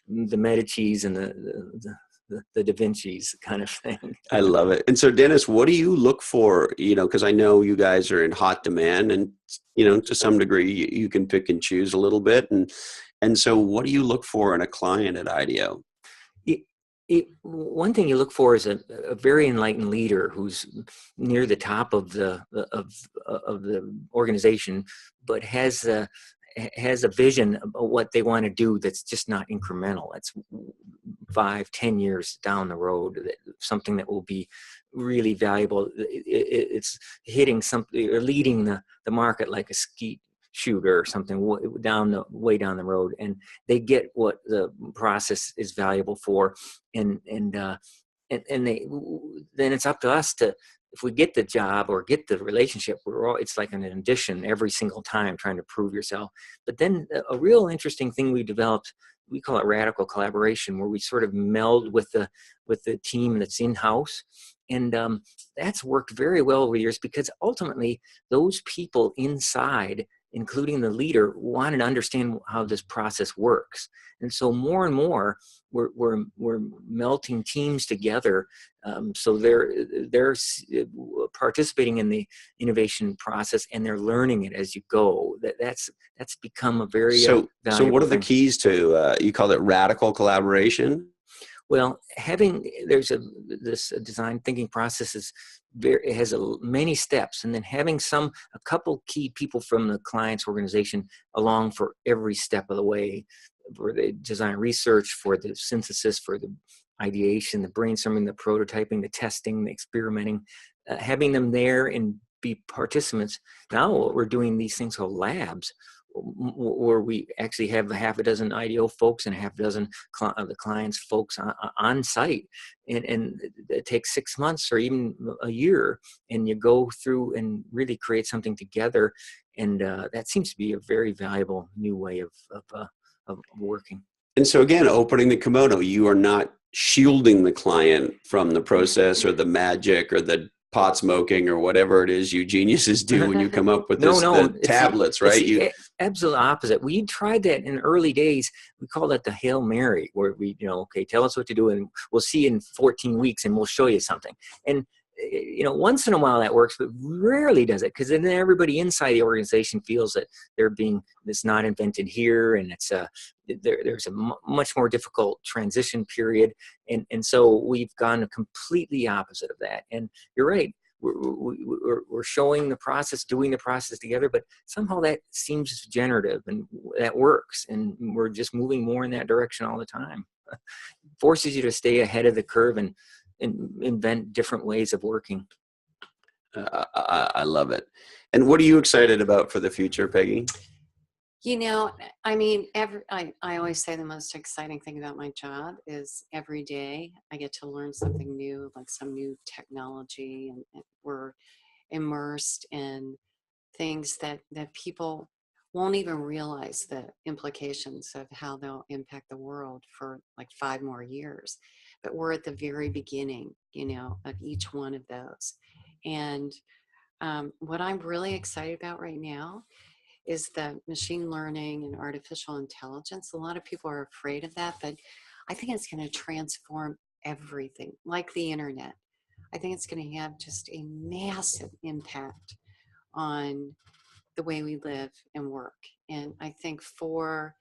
[SPEAKER 4] Medici's and the Da Vinci's kind of thing.
[SPEAKER 1] I love it. And so, Dennis, what do you look for? Because I know you guys are in hot demand, and to some degree, you can pick and choose a little bit. And so, what do you look for in a client at IDEO?
[SPEAKER 4] One thing you look for is a very enlightened leader who's near the top of the organization, but has a vision of what they want to do that's just not incremental. It's 5-10 years down the road, something that will be really valuable. It's hitting something or leading the market like a skeet shooter or something way down the road, and they get what the process is valuable for, and then it's up to us to, if we get the job or get the relationship, it's like an addition every single time, trying to prove yourself. But then a real interesting thing we developed, we call it radical collaboration, where we sort of meld with the team that's in-house. And that's worked very well over the years, because ultimately those people inside, including the leader, wanted to understand how this process works. And so more and more we're melting teams together. So they're participating in the innovation process, and they're learning it as you go. That's become a very
[SPEAKER 1] so what are the
[SPEAKER 4] thing.
[SPEAKER 1] keys to you call it radical collaboration?
[SPEAKER 4] Well, this design thinking process has many steps, and then having a couple key people from the client's organization along for every step of the way, for the design research, for the synthesis, for the ideation, the brainstorming, the prototyping, the testing, the experimenting, having them there and be participants. Now what we're doing, these things called labs, where we actually have a half a dozen IDEO folks and a half a dozen of the clients folks on site, and it takes 6 months or even a year, and you go through and really create something together, and that seems to be a very valuable new way of working.
[SPEAKER 1] And so again, opening the kimono, you are not shielding the client from the process or the magic or the pot smoking or whatever it is you geniuses do when you come up with the tablets, right?
[SPEAKER 4] It's the absolute opposite. We tried that in early days. We called it the Hail Mary, where we, okay, tell us what to do and we'll see you in 14 weeks and we'll show you something. And once in a while that works, but rarely does it, because then everybody inside the organization feels that it's not invented here, and it's there's a much more difficult transition period, and so we've gone completely opposite of that. And you're right, we're showing the process, doing the process together, but somehow that seems generative and that works, and we're just moving more in that direction all the time. Forces you to stay ahead of the curve and invent different ways of working.
[SPEAKER 1] I love it. And what are you excited about for the future, Peggy?
[SPEAKER 3] I mean, I always say the most exciting thing about my job is every day I get to learn something new, like some new technology, and we're immersed in things that people won't even realize the implications of how they'll impact the world for like 5 more years. But we're at the very beginning, of each one of those. And what I'm really excited about right now is the machine learning and artificial intelligence. A lot of people are afraid of that, but I think it's going to transform everything, like the internet. I think it's going to have just a massive impact on the way we live and work. And I think for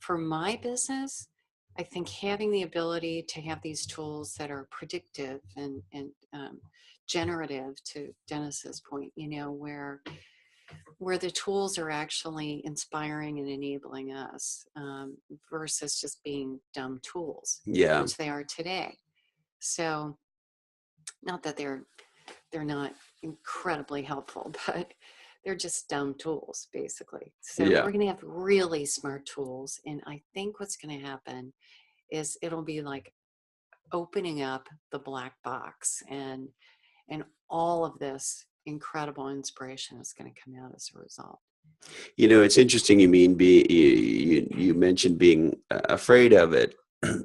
[SPEAKER 3] my business, I think having the ability to have these tools that are predictive and generative, to Dennis's point, where the tools are actually inspiring and enabling us, versus just being dumb tools, which they are today. So, not that they're not incredibly helpful, but they're just dumb tools, basically. So we're going to have really smart tools. And I think what's going to happen is it'll be like opening up the black box, and all of this incredible inspiration is going to come out as a result.
[SPEAKER 1] It's interesting. You mentioned being afraid of it, and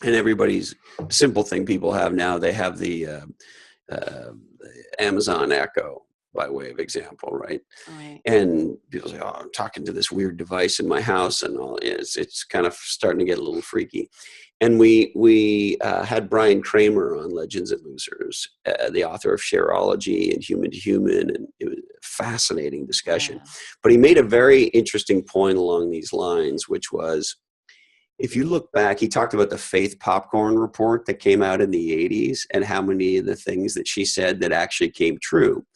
[SPEAKER 1] everybody's simple thing people have now. They have the Amazon Echo, by way of example, right? And people say, "Oh, I'm talking to this weird device in my house," and all. It's kind of starting to get a little freaky. And we had Brian Kramer on Legends and Losers, the author of Shareology and Human to Human, and it was a fascinating discussion. Yeah. But he made a very interesting point along these lines, which was, if you look back, he talked about the Faith Popcorn report that came out in the 80s and how many of the things that she said that actually came true.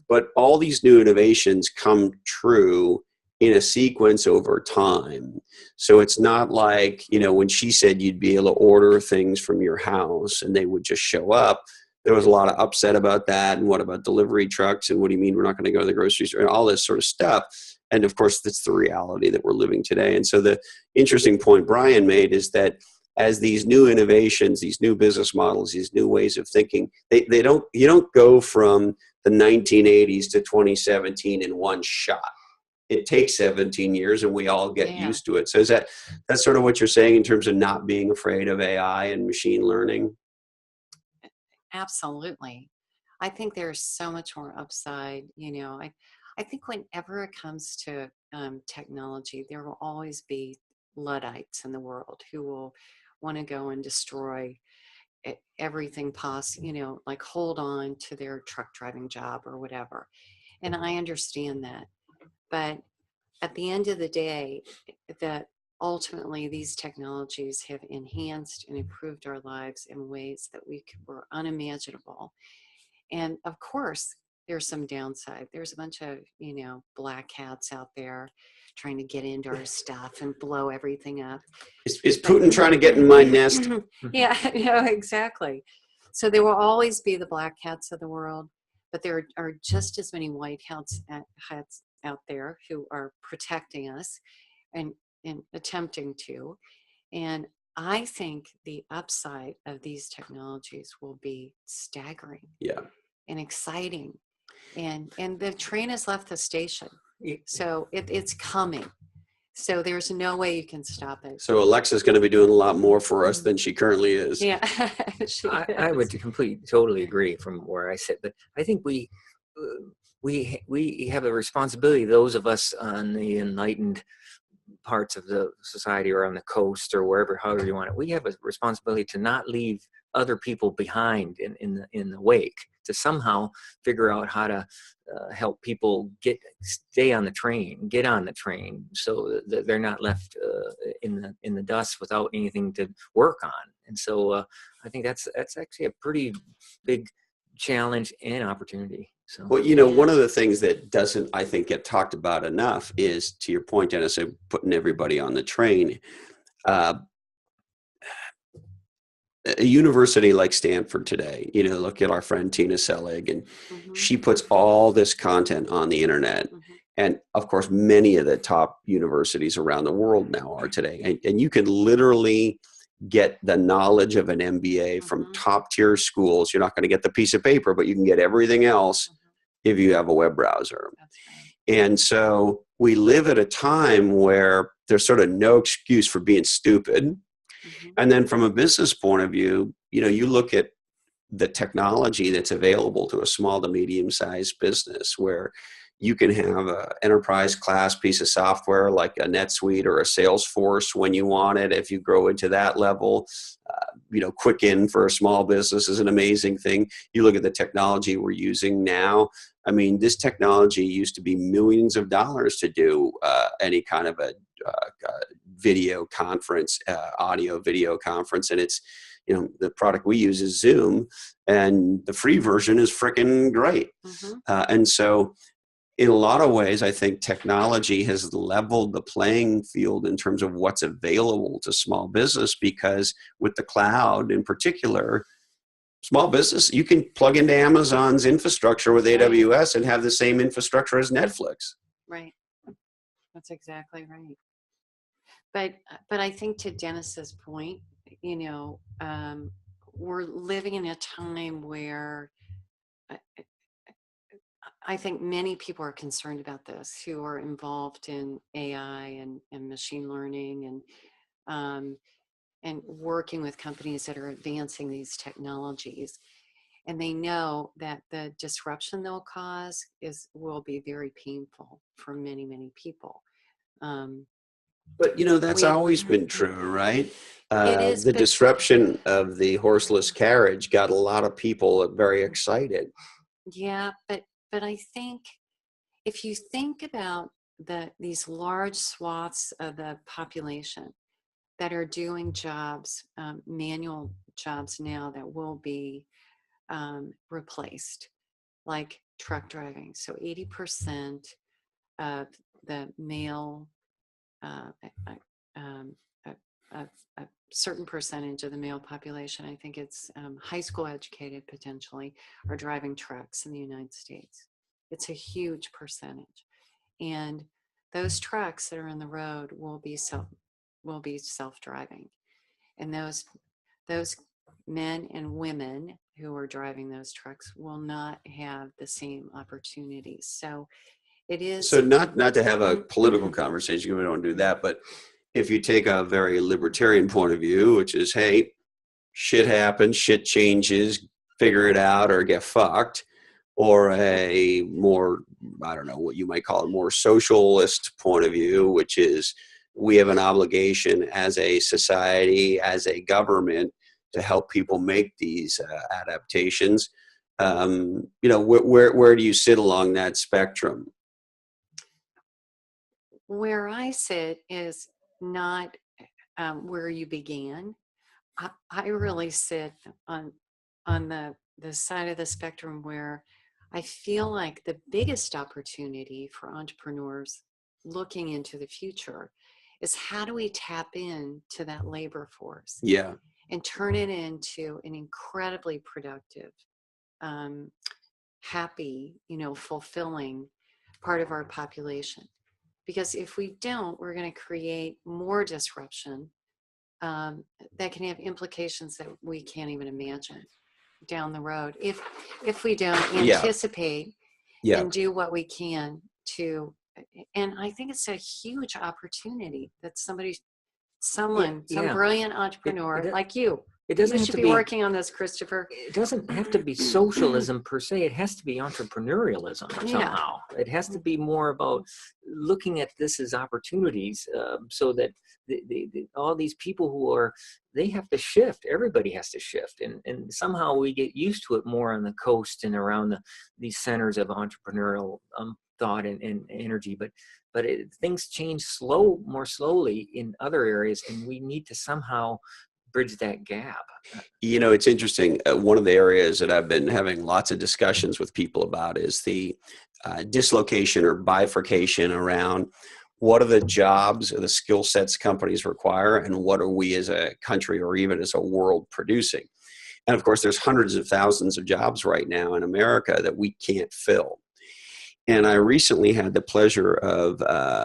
[SPEAKER 1] But all these new innovations come true in a sequence over time. So it's not like, when she said you'd be able to order things from your house and they would just show up, there was a lot of upset about that. And what about delivery trucks? And what do you mean we're not going to go to the grocery store? And all this sort of stuff. And of course, that's the reality that we're living today. And so the interesting point Brian made is that as these new innovations, these new business models, these new ways of thinking, you don't go from the 1980s to 2017 in one shot. It takes 17 years and we all get used to it. So that's sort of what you're saying in terms of not being afraid of AI and machine learning?
[SPEAKER 3] Absolutely. I think there's so much more upside. I think whenever it comes to technology, there will always be Luddites in the world who will want to go and destroy everything possible, like hold on to their truck driving job or whatever. And I understand that. But at the end of the day, that ultimately these technologies have enhanced and improved our lives in ways that were unimaginable. And of course, there's some downside. There's a bunch of, black hats out there trying to get into our stuff and blow everything up.
[SPEAKER 1] Is Putin trying to get in my nest?
[SPEAKER 3] Yeah, exactly. So there will always be the black hats of the world, but there are just as many white hats out there who are protecting us and attempting to. And I think the upside of these technologies will be staggering.
[SPEAKER 1] Yeah.
[SPEAKER 3] And exciting. And the train has left the station. So it's coming. So there's no way you can stop it.
[SPEAKER 1] So Alexa's going to be doing a lot more for us than she currently is.
[SPEAKER 3] Yeah.
[SPEAKER 4] I would totally agree from where I sit, but I think we have a responsibility, those of us on the enlightened parts of the society or on the coast or wherever, however you want it, we have a responsibility to not leave other people behind in the wake, to somehow figure out how to help people get on the train, so that they're not left in the dust without anything to work on. And so I think that's actually a pretty big challenge and opportunity. So,
[SPEAKER 1] well, one of the things that doesn't, I think, get talked about enough is, to your point, Dennis, of putting everybody on the train. A university like Stanford today, look at our friend Tina Selig, and she puts all this content on the internet. And of course, many of the top universities around the world now are today. And you can literally get the knowledge of an MBA from top tier schools. You're not going to get the piece of paper, but you can get everything else if you have a web browser.
[SPEAKER 3] That's right.
[SPEAKER 1] And so we live at a time where there's sort of no excuse for being stupid. And then from a business point of view, you look at the technology that's available to a small to medium-sized business, where you can have an enterprise class piece of software like a NetSuite or a Salesforce when you want it. If you grow into that level, Quicken for a small business is an amazing thing. You look at the technology we're using now. I mean, this technology used to be millions of dollars to do any kind of a video conference, audio video conference. And it's, the product we use is Zoom, and the free version is freaking great. And so in a lot of ways, I think technology has leveled the playing field in terms of what's available to small business, because with the cloud in particular, small business, you can plug into Amazon's infrastructure with AWS and have the same infrastructure as Netflix.
[SPEAKER 3] Right. That's exactly right. But I think, to Dennis's point, we're living in a time where I think many people are concerned about this, who are involved in AI and machine learning and working with companies that are advancing these technologies. And they know that the disruption they'll cause will be very painful for many, many people.
[SPEAKER 1] But that's always been true, right?
[SPEAKER 3] It is,
[SPEAKER 1] the disruption of the horseless carriage got a lot of people very excited.
[SPEAKER 3] Yeah, but I think if you think about these large swaths of the population that are doing jobs, manual jobs now, that will be replaced, like truck driving. So 80% of the male, a certain percentage of the male population, I think it's high school educated potentially, are driving trucks in the United States. It's a huge percentage. And those trucks that are in the road will be self-driving. And those men and women who are driving those trucks will not have the same opportunities. So it is.
[SPEAKER 1] So not to have a political conversation, we don't do that, but if you take a very libertarian point of view, which is, hey, shit happens, shit changes, figure it out or get fucked, or a more, I don't know what you might call a more socialist point of view, which is we have an obligation as a society, as a government, to help people make these adaptations. Where do you sit along that spectrum?
[SPEAKER 3] Where I sit is not where you began. I really sit on the side of the spectrum where I feel like the biggest opportunity for entrepreneurs looking into the future is how do we tap into that labor force
[SPEAKER 1] Yeah.
[SPEAKER 3] and turn it into an incredibly productive, happy, fulfilling part of our population. Because if we don't, we're going to create more disruption that can have implications that we can't even imagine down the road if we don't anticipate and do what we can to. And I think it's a huge opportunity that some brilliant entrepreneur like you.
[SPEAKER 4] It doesn't
[SPEAKER 3] you
[SPEAKER 4] have
[SPEAKER 3] should
[SPEAKER 4] to
[SPEAKER 3] be working on this, Christopher.
[SPEAKER 4] It doesn't have to be socialism per se. It has to be entrepreneurialism somehow. It has to be more about looking at this as opportunities, so that all these people they have to shift. Everybody has to shift, and somehow we get used to it more on the coast and around these centers of entrepreneurial thought and energy. But things change more slowly in other areas, and we need to somehow bridge that gap.
[SPEAKER 1] It's interesting. One of the areas that I've been having lots of discussions with people about is the dislocation or bifurcation around what are the jobs or the skill sets companies require, and what are we as a country or even as a world producing. And of course, there's hundreds of thousands of jobs right now in America that we can't fill. And I recently had the pleasure of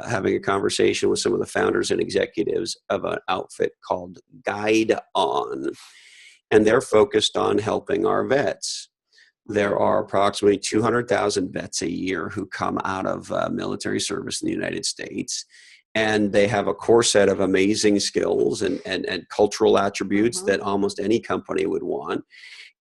[SPEAKER 1] having a conversation with some of the founders and executives of an outfit called Guide On. And they're focused on helping our vets. There are approximately 200,000 vets a year who come out of military service in the United States. And they have a core set of amazing skills and cultural attributes that almost any company would want.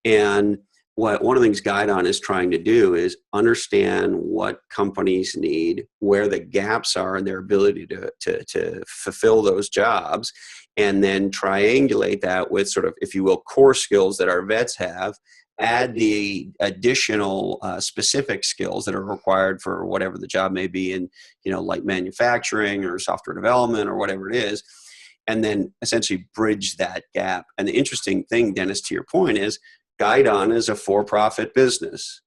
[SPEAKER 1] And one of the things Guide On is trying to do is understand what companies need, where the gaps are in their ability to fulfill those jobs, and then triangulate that with sort of, if you will, core skills that our vets have, add the additional specific skills that are required for whatever the job may be in, like manufacturing or software development or whatever it is, and then essentially bridge that gap. And the interesting thing, Dennis, to your point is, Guide On is a for-profit business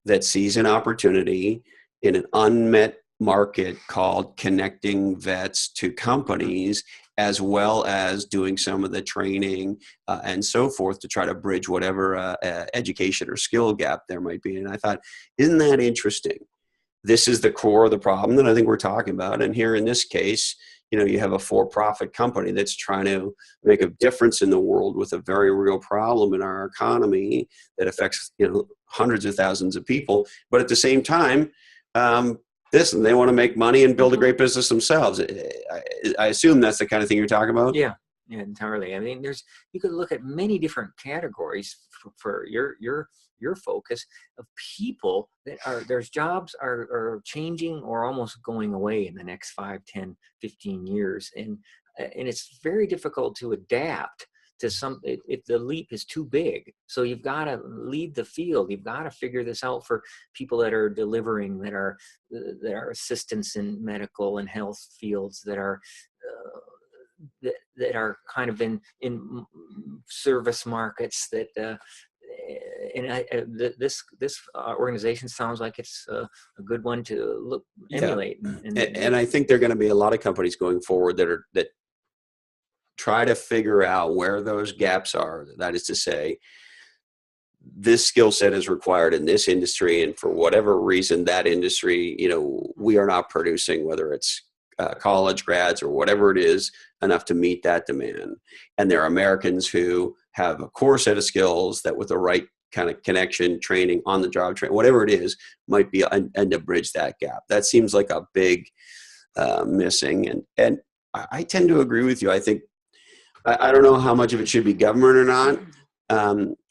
[SPEAKER 1] that sees an opportunity in an unmet market called connecting vets to companies, as well as doing some of the training and so forth to try to bridge whatever education or skill gap there might be. And I thought, isn't that interesting? This is the core of the problem that I think we're talking about. And here in this case, you have a for-profit company that's trying to make a difference in the world with a very real problem in our economy that affects, hundreds of thousands of people. But at the same time, they want to make money and build a great business themselves. I assume that's the kind of thing you're talking about?
[SPEAKER 4] Yeah, entirely. I mean, you could look at many different categories for your focus of people that their jobs are changing or almost going away in the next 5, 10, 15 years. And it's very difficult to adapt to if the leap is too big. So you've got to lead the field. You've got to figure this out for people that are delivering, that are assistants in medical and health fields, that are kind of in service markets that this organization sounds like it's a good one to emulate.
[SPEAKER 1] And I think there are going to be a lot of companies going forward that try to figure out where those gaps are. That is to say, this skill set is required in this industry, and for whatever reason, that industry, we are not producing, whether it's college grads or whatever it is, enough to meet that demand. And there are Americans who have a core set of skills that, with the right kind of connection, training, on the job training, whatever it is, might be and to bridge that gap. That seems like a big missing. And I tend to agree with you. I think I don't know how much of it should be government or not.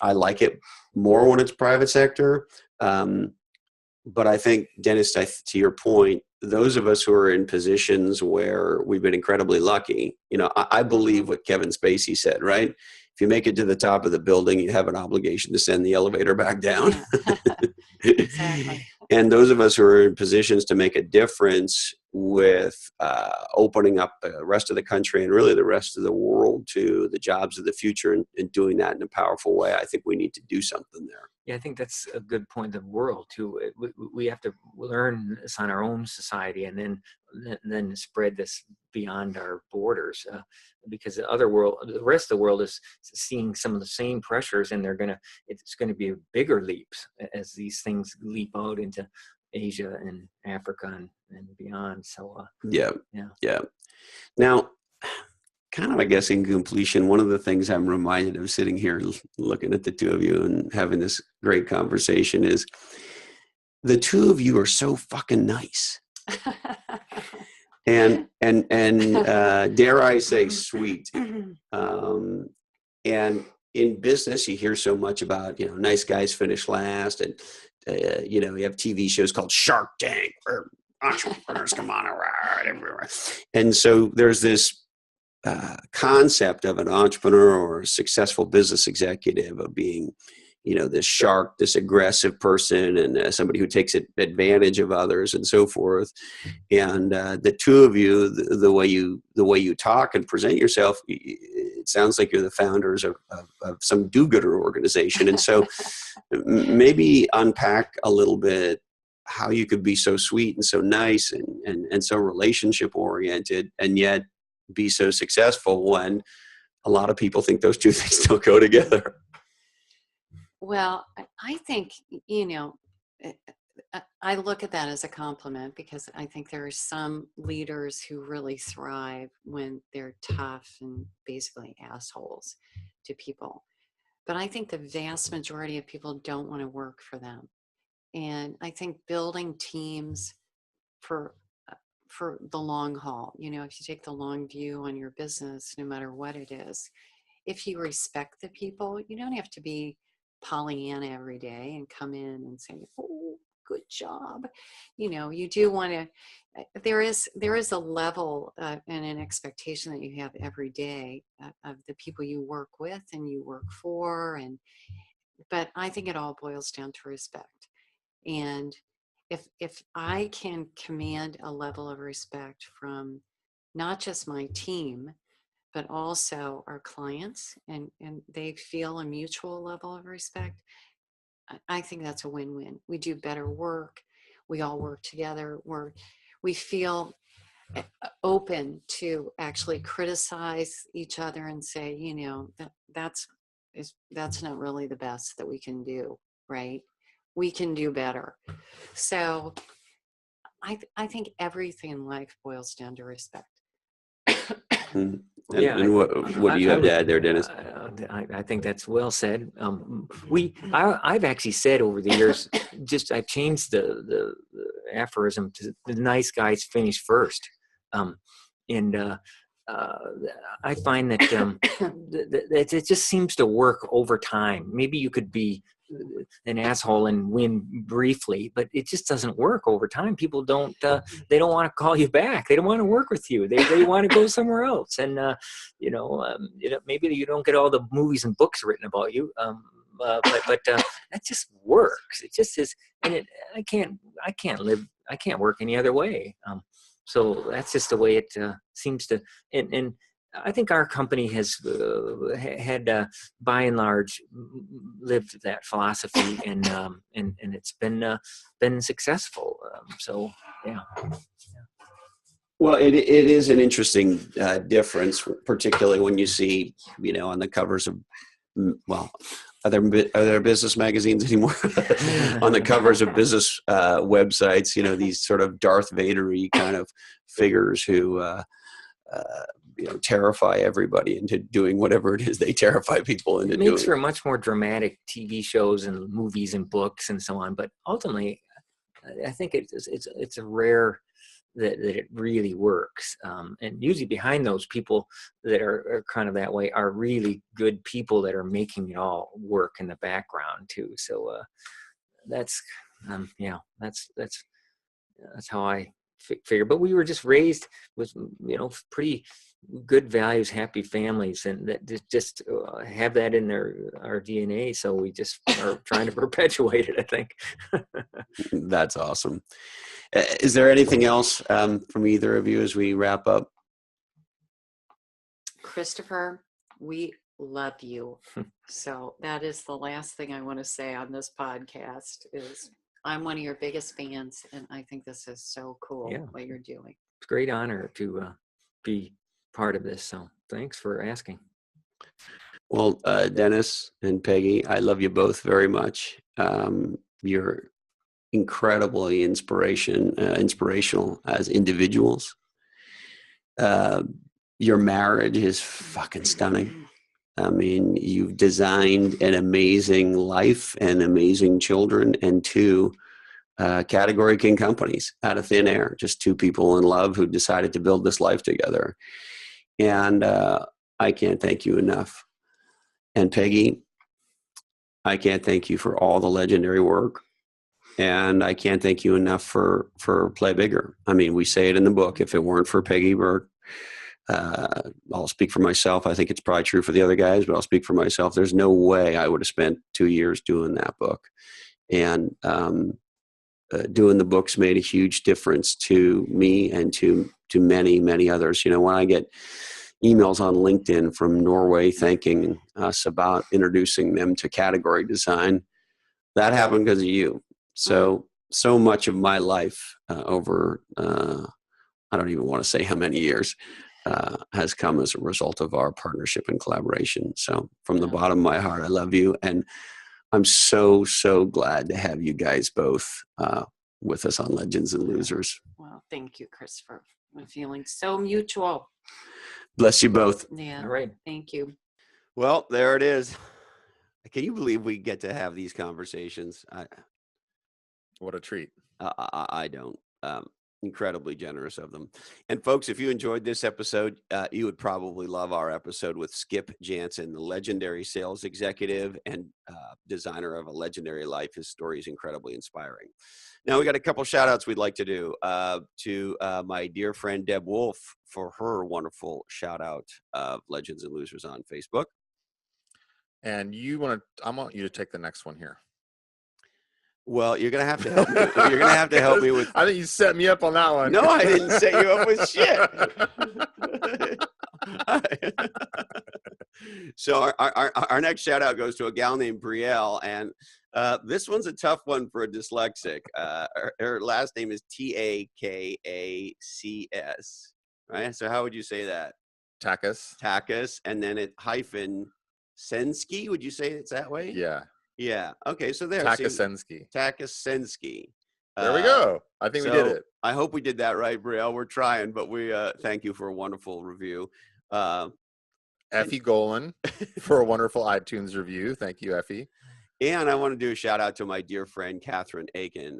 [SPEAKER 1] I like it more when it's private sector. But I think, Dennis, to your point, those of us who are in positions where we've been incredibly lucky, I believe what Kevin Spacey said, right? If you make it to the top of the building, you have an obligation to send the elevator back down.
[SPEAKER 3] Yeah. Exactly.
[SPEAKER 1] And those of us who are in positions to make a difference with opening up the rest of the country and really the rest of the world to the jobs of the future, and doing that in a powerful way. I think we need to do something there.
[SPEAKER 4] Yeah, I think that's a good point. The world too. We have to learn this on our own society, and then spread this beyond our borders, because the rest of the world is seeing some of the same pressures, and it's gonna be bigger leaps as these things leap out into Asia and Africa and beyond. So
[SPEAKER 1] Yeah. Now, kind of, I guess, in completion, one of the things I'm reminded of sitting here looking at the two of you and having this great conversation is the two of you are so fucking nice. and dare I say sweet. And in business, you hear so much about, nice guys finish last. And, you have TV shows called Shark Tank where entrepreneurs come on everywhere. And so there's this concept of an entrepreneur or a successful business executive of being, this shark, this aggressive person, and somebody who takes advantage of others and so forth. And the two of you, the way you talk and present yourself, it sounds like you're the founders of some do-gooder organization. And so maybe unpack a little bit how you could be so sweet and so nice and so relationship oriented, and yet be so successful when a lot of people think those two things don't go together.
[SPEAKER 3] Well, I think, I look at that as a compliment, because I think there are some leaders who really thrive when they're tough and basically assholes to people. But I think the vast majority of people don't want to work for them. And I think building teams for the long haul, if you take the long view on your business, no matter what it is, if you respect the people, you don't have to be Pollyanna every day and come in and say, oh, good job. You do want to, there is a level and an expectation that you have every day of the people you work with and you work for. But I think it all boils down to respect. And if I can command a level of respect from not just my team, but also our clients, and they feel a mutual level of respect, I think that's a win-win. We do better work. We all work together. We feel open to actually criticize each other and say, that's not really the best that we can do, right? We can do better. So I think everything in life boils down to respect.
[SPEAKER 1] And what do you have to add there, Dennis?
[SPEAKER 4] I think that's well said. I've actually said over the years, I've changed the aphorism to the nice guys finish first. I find that that it just seems to work over time. Maybe you could be an asshole and win briefly, but it just doesn't work over time. People don't they don't want to call you back. They don't want to work with you. They want to go somewhere else. And maybe you don't get all the movies and books written about you. But that just works. It just is, and I can't work any other way. So that's just the way it seems to. And I think our company has had, by and large, lived that philosophy, and it's been successful. So yeah.
[SPEAKER 1] Well, it is an interesting difference, particularly when you see, on the covers of, are there business magazines anymore? On the covers of business websites, these sort of Darth Vader-y kind of figures who, terrify everybody into doing whatever it is they terrify people into doing.
[SPEAKER 4] It makes for much more dramatic TV shows and movies and books and so on. But ultimately, I think it's a rare that it really works. And usually behind those people that are kind of that way are really good people that are making it all work in the background too. So that's how I figure. But we were just raised with pretty good values, happy families, and that just have that in our DNA. So we just are trying to perpetuate it, I think.
[SPEAKER 1] That's awesome. Is there anything else from either of you as we wrap up?
[SPEAKER 3] Christopher, we love you. So that is the last thing I want to say on this podcast is I'm one of your biggest fans, and I think this is so cool what you're doing.
[SPEAKER 4] It's a great honor to be part of this. So thanks for asking.
[SPEAKER 1] Well, Dennis and Peggy, I love you both very much. You're incredibly inspirational as individuals. Your marriage is fucking stunning. I mean, you've designed an amazing life and amazing children and two category king companies out of thin air. Just two people in love who decided to build this life together. And I can't thank you enough. And Peggy, I can't thank you for all the legendary work. And I can't thank you enough for Play Bigger. I mean, we say it in the book. If it weren't for Peggy Burke, I'll speak for myself. I think it's probably true for the other guys, but I'll speak for myself. There's no way I would have spent 2 years doing that book. And doing the books made a huge difference to me and to many, many others. You know, when I get emails on LinkedIn from Norway thanking us about introducing them to category design, that happened because of you. So much of my life over, I don't even want to say how many years, has come as a result of our partnership and collaboration. So from the bottom of my heart, I love you. And I'm so, so glad to have you guys both with us on Legends and Losers.
[SPEAKER 3] Well, thank you, Christopher. I'm feeling so mutual.
[SPEAKER 1] Bless you both.
[SPEAKER 3] Yeah.
[SPEAKER 4] All right.
[SPEAKER 3] Thank you.
[SPEAKER 1] Well, there it is. Can you believe we get to have these conversations?
[SPEAKER 2] What a treat.
[SPEAKER 1] I don't. Incredibly generous of them. And folks, if you enjoyed this episode, you would probably love our episode with Skip Jansen, the legendary sales executive and designer of a legendary life. His story is incredibly inspiring. Now, we got a couple shout outs we'd like to do to my dear friend Deb Wolf for her wonderful shout out of Legends and Losers on Facebook.
[SPEAKER 2] And I want you to take the next one here.
[SPEAKER 1] Well, you're gonna have to help me. You're gonna have to help me with.
[SPEAKER 2] I think you set me up on that one.
[SPEAKER 1] No, I didn't set you up with shit. So our next shout out goes to a gal named Brielle, and this one's a tough one for a dyslexic. Her last name is Takacs. Right. So how would you say that? Takas, and then it hyphen Sensky. Would you say it's that way?
[SPEAKER 2] Yeah.
[SPEAKER 1] Yeah. Okay. So there.
[SPEAKER 2] Takasensky.
[SPEAKER 1] There
[SPEAKER 2] we go. I think we did it.
[SPEAKER 1] I hope we did that right, Brielle. We're trying, but we thank you for a wonderful review.
[SPEAKER 2] Effie Golan for a wonderful iTunes review. Thank you, Effie.
[SPEAKER 1] And I want to do a shout out to my dear friend, Catherine Aiken.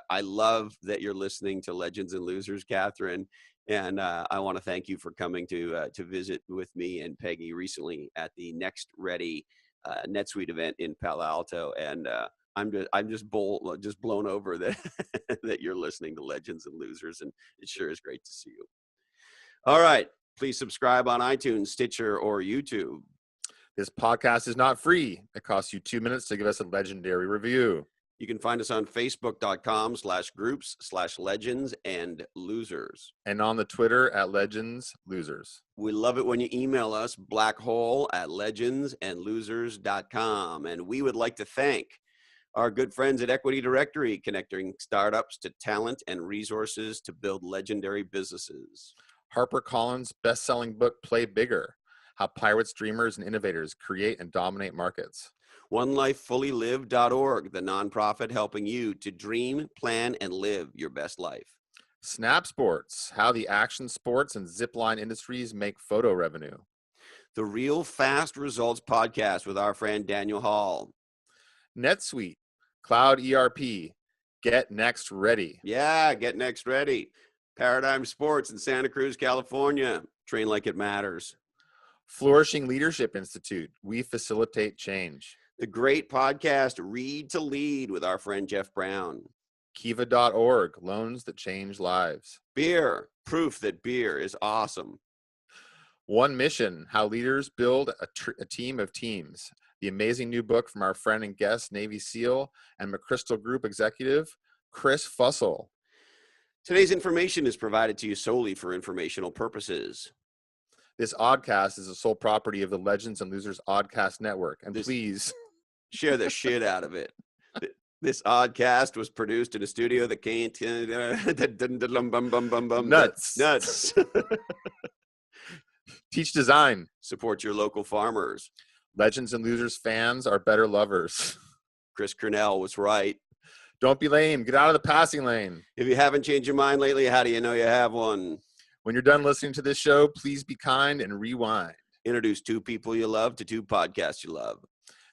[SPEAKER 1] I love that you're listening to Legends and Losers, Catherine. And I want to thank you for coming to visit with me and Peggy recently at the Next Ready NetSuite event in Palo Alto. And I'm just blown over that that you're listening to Legends and Losers, and it sure is great to see you. All right, please subscribe on iTunes, Stitcher, or YouTube.
[SPEAKER 2] This podcast is not free. It costs you 2 minutes to give us a legendary review.
[SPEAKER 1] You can find us on Facebook.com/groups/legends and losers.
[SPEAKER 2] And on the Twitter at Legends Losers.
[SPEAKER 1] We love it when you email us, blackhole@legendsandlosers.com. And we would like to thank our good friends at Equity Directory, connecting startups to talent and resources to build legendary businesses.
[SPEAKER 2] HarperCollins' best-selling book, Play Bigger: How Pirates, Dreamers, and Innovators Create and Dominate Markets.
[SPEAKER 1] OneLifeFullyLived.org, the nonprofit helping you to dream, plan, and live your best life.
[SPEAKER 2] Snap Sports: How the action sports and zipline industries make photo revenue.
[SPEAKER 1] The Real Fast Results podcast with our friend Daniel Hall.
[SPEAKER 2] NetSuite, Cloud ERP, Get Next Ready.
[SPEAKER 1] Yeah, Get Next Ready. Paradigm Sports in Santa Cruz, California. Train like it matters.
[SPEAKER 2] Flourishing Leadership Institute, we facilitate change.
[SPEAKER 1] The great podcast Read to Lead with our friend Jeff Brown.
[SPEAKER 2] Kiva.org, loans that change lives.
[SPEAKER 1] Beer, proof that beer is awesome.
[SPEAKER 2] One Mission, How Leaders Build a Team of Teams. The amazing new book from our friend and guest, Navy SEAL and McChrystal Group executive, Chris Fussell.
[SPEAKER 1] Today's information is provided to you solely for informational purposes.
[SPEAKER 2] This oddcast is the sole property of the Legends and Losers Oddcast Network. And please
[SPEAKER 1] share the shit out of it. This oddcast was produced in a studio that can't nuts.
[SPEAKER 2] Teach design.
[SPEAKER 1] Support your local farmers.
[SPEAKER 2] Legends and Losers fans are better lovers.
[SPEAKER 1] Chris Cornell was right.
[SPEAKER 2] Don't be lame. Get out of the passing lane.
[SPEAKER 1] If you haven't changed your mind lately, how do you know you have one?
[SPEAKER 2] When you're done listening to this show, please be kind and rewind.
[SPEAKER 1] Introduce 2 people you love to 2 podcasts you love.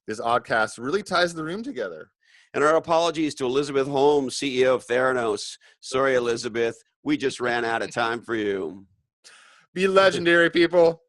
[SPEAKER 2] This oddcast really ties the room together.
[SPEAKER 1] And our apologies to Elizabeth Holmes, CEO of Theranos. Sorry, Elizabeth. We just ran out of time for you.
[SPEAKER 2] Be legendary, people.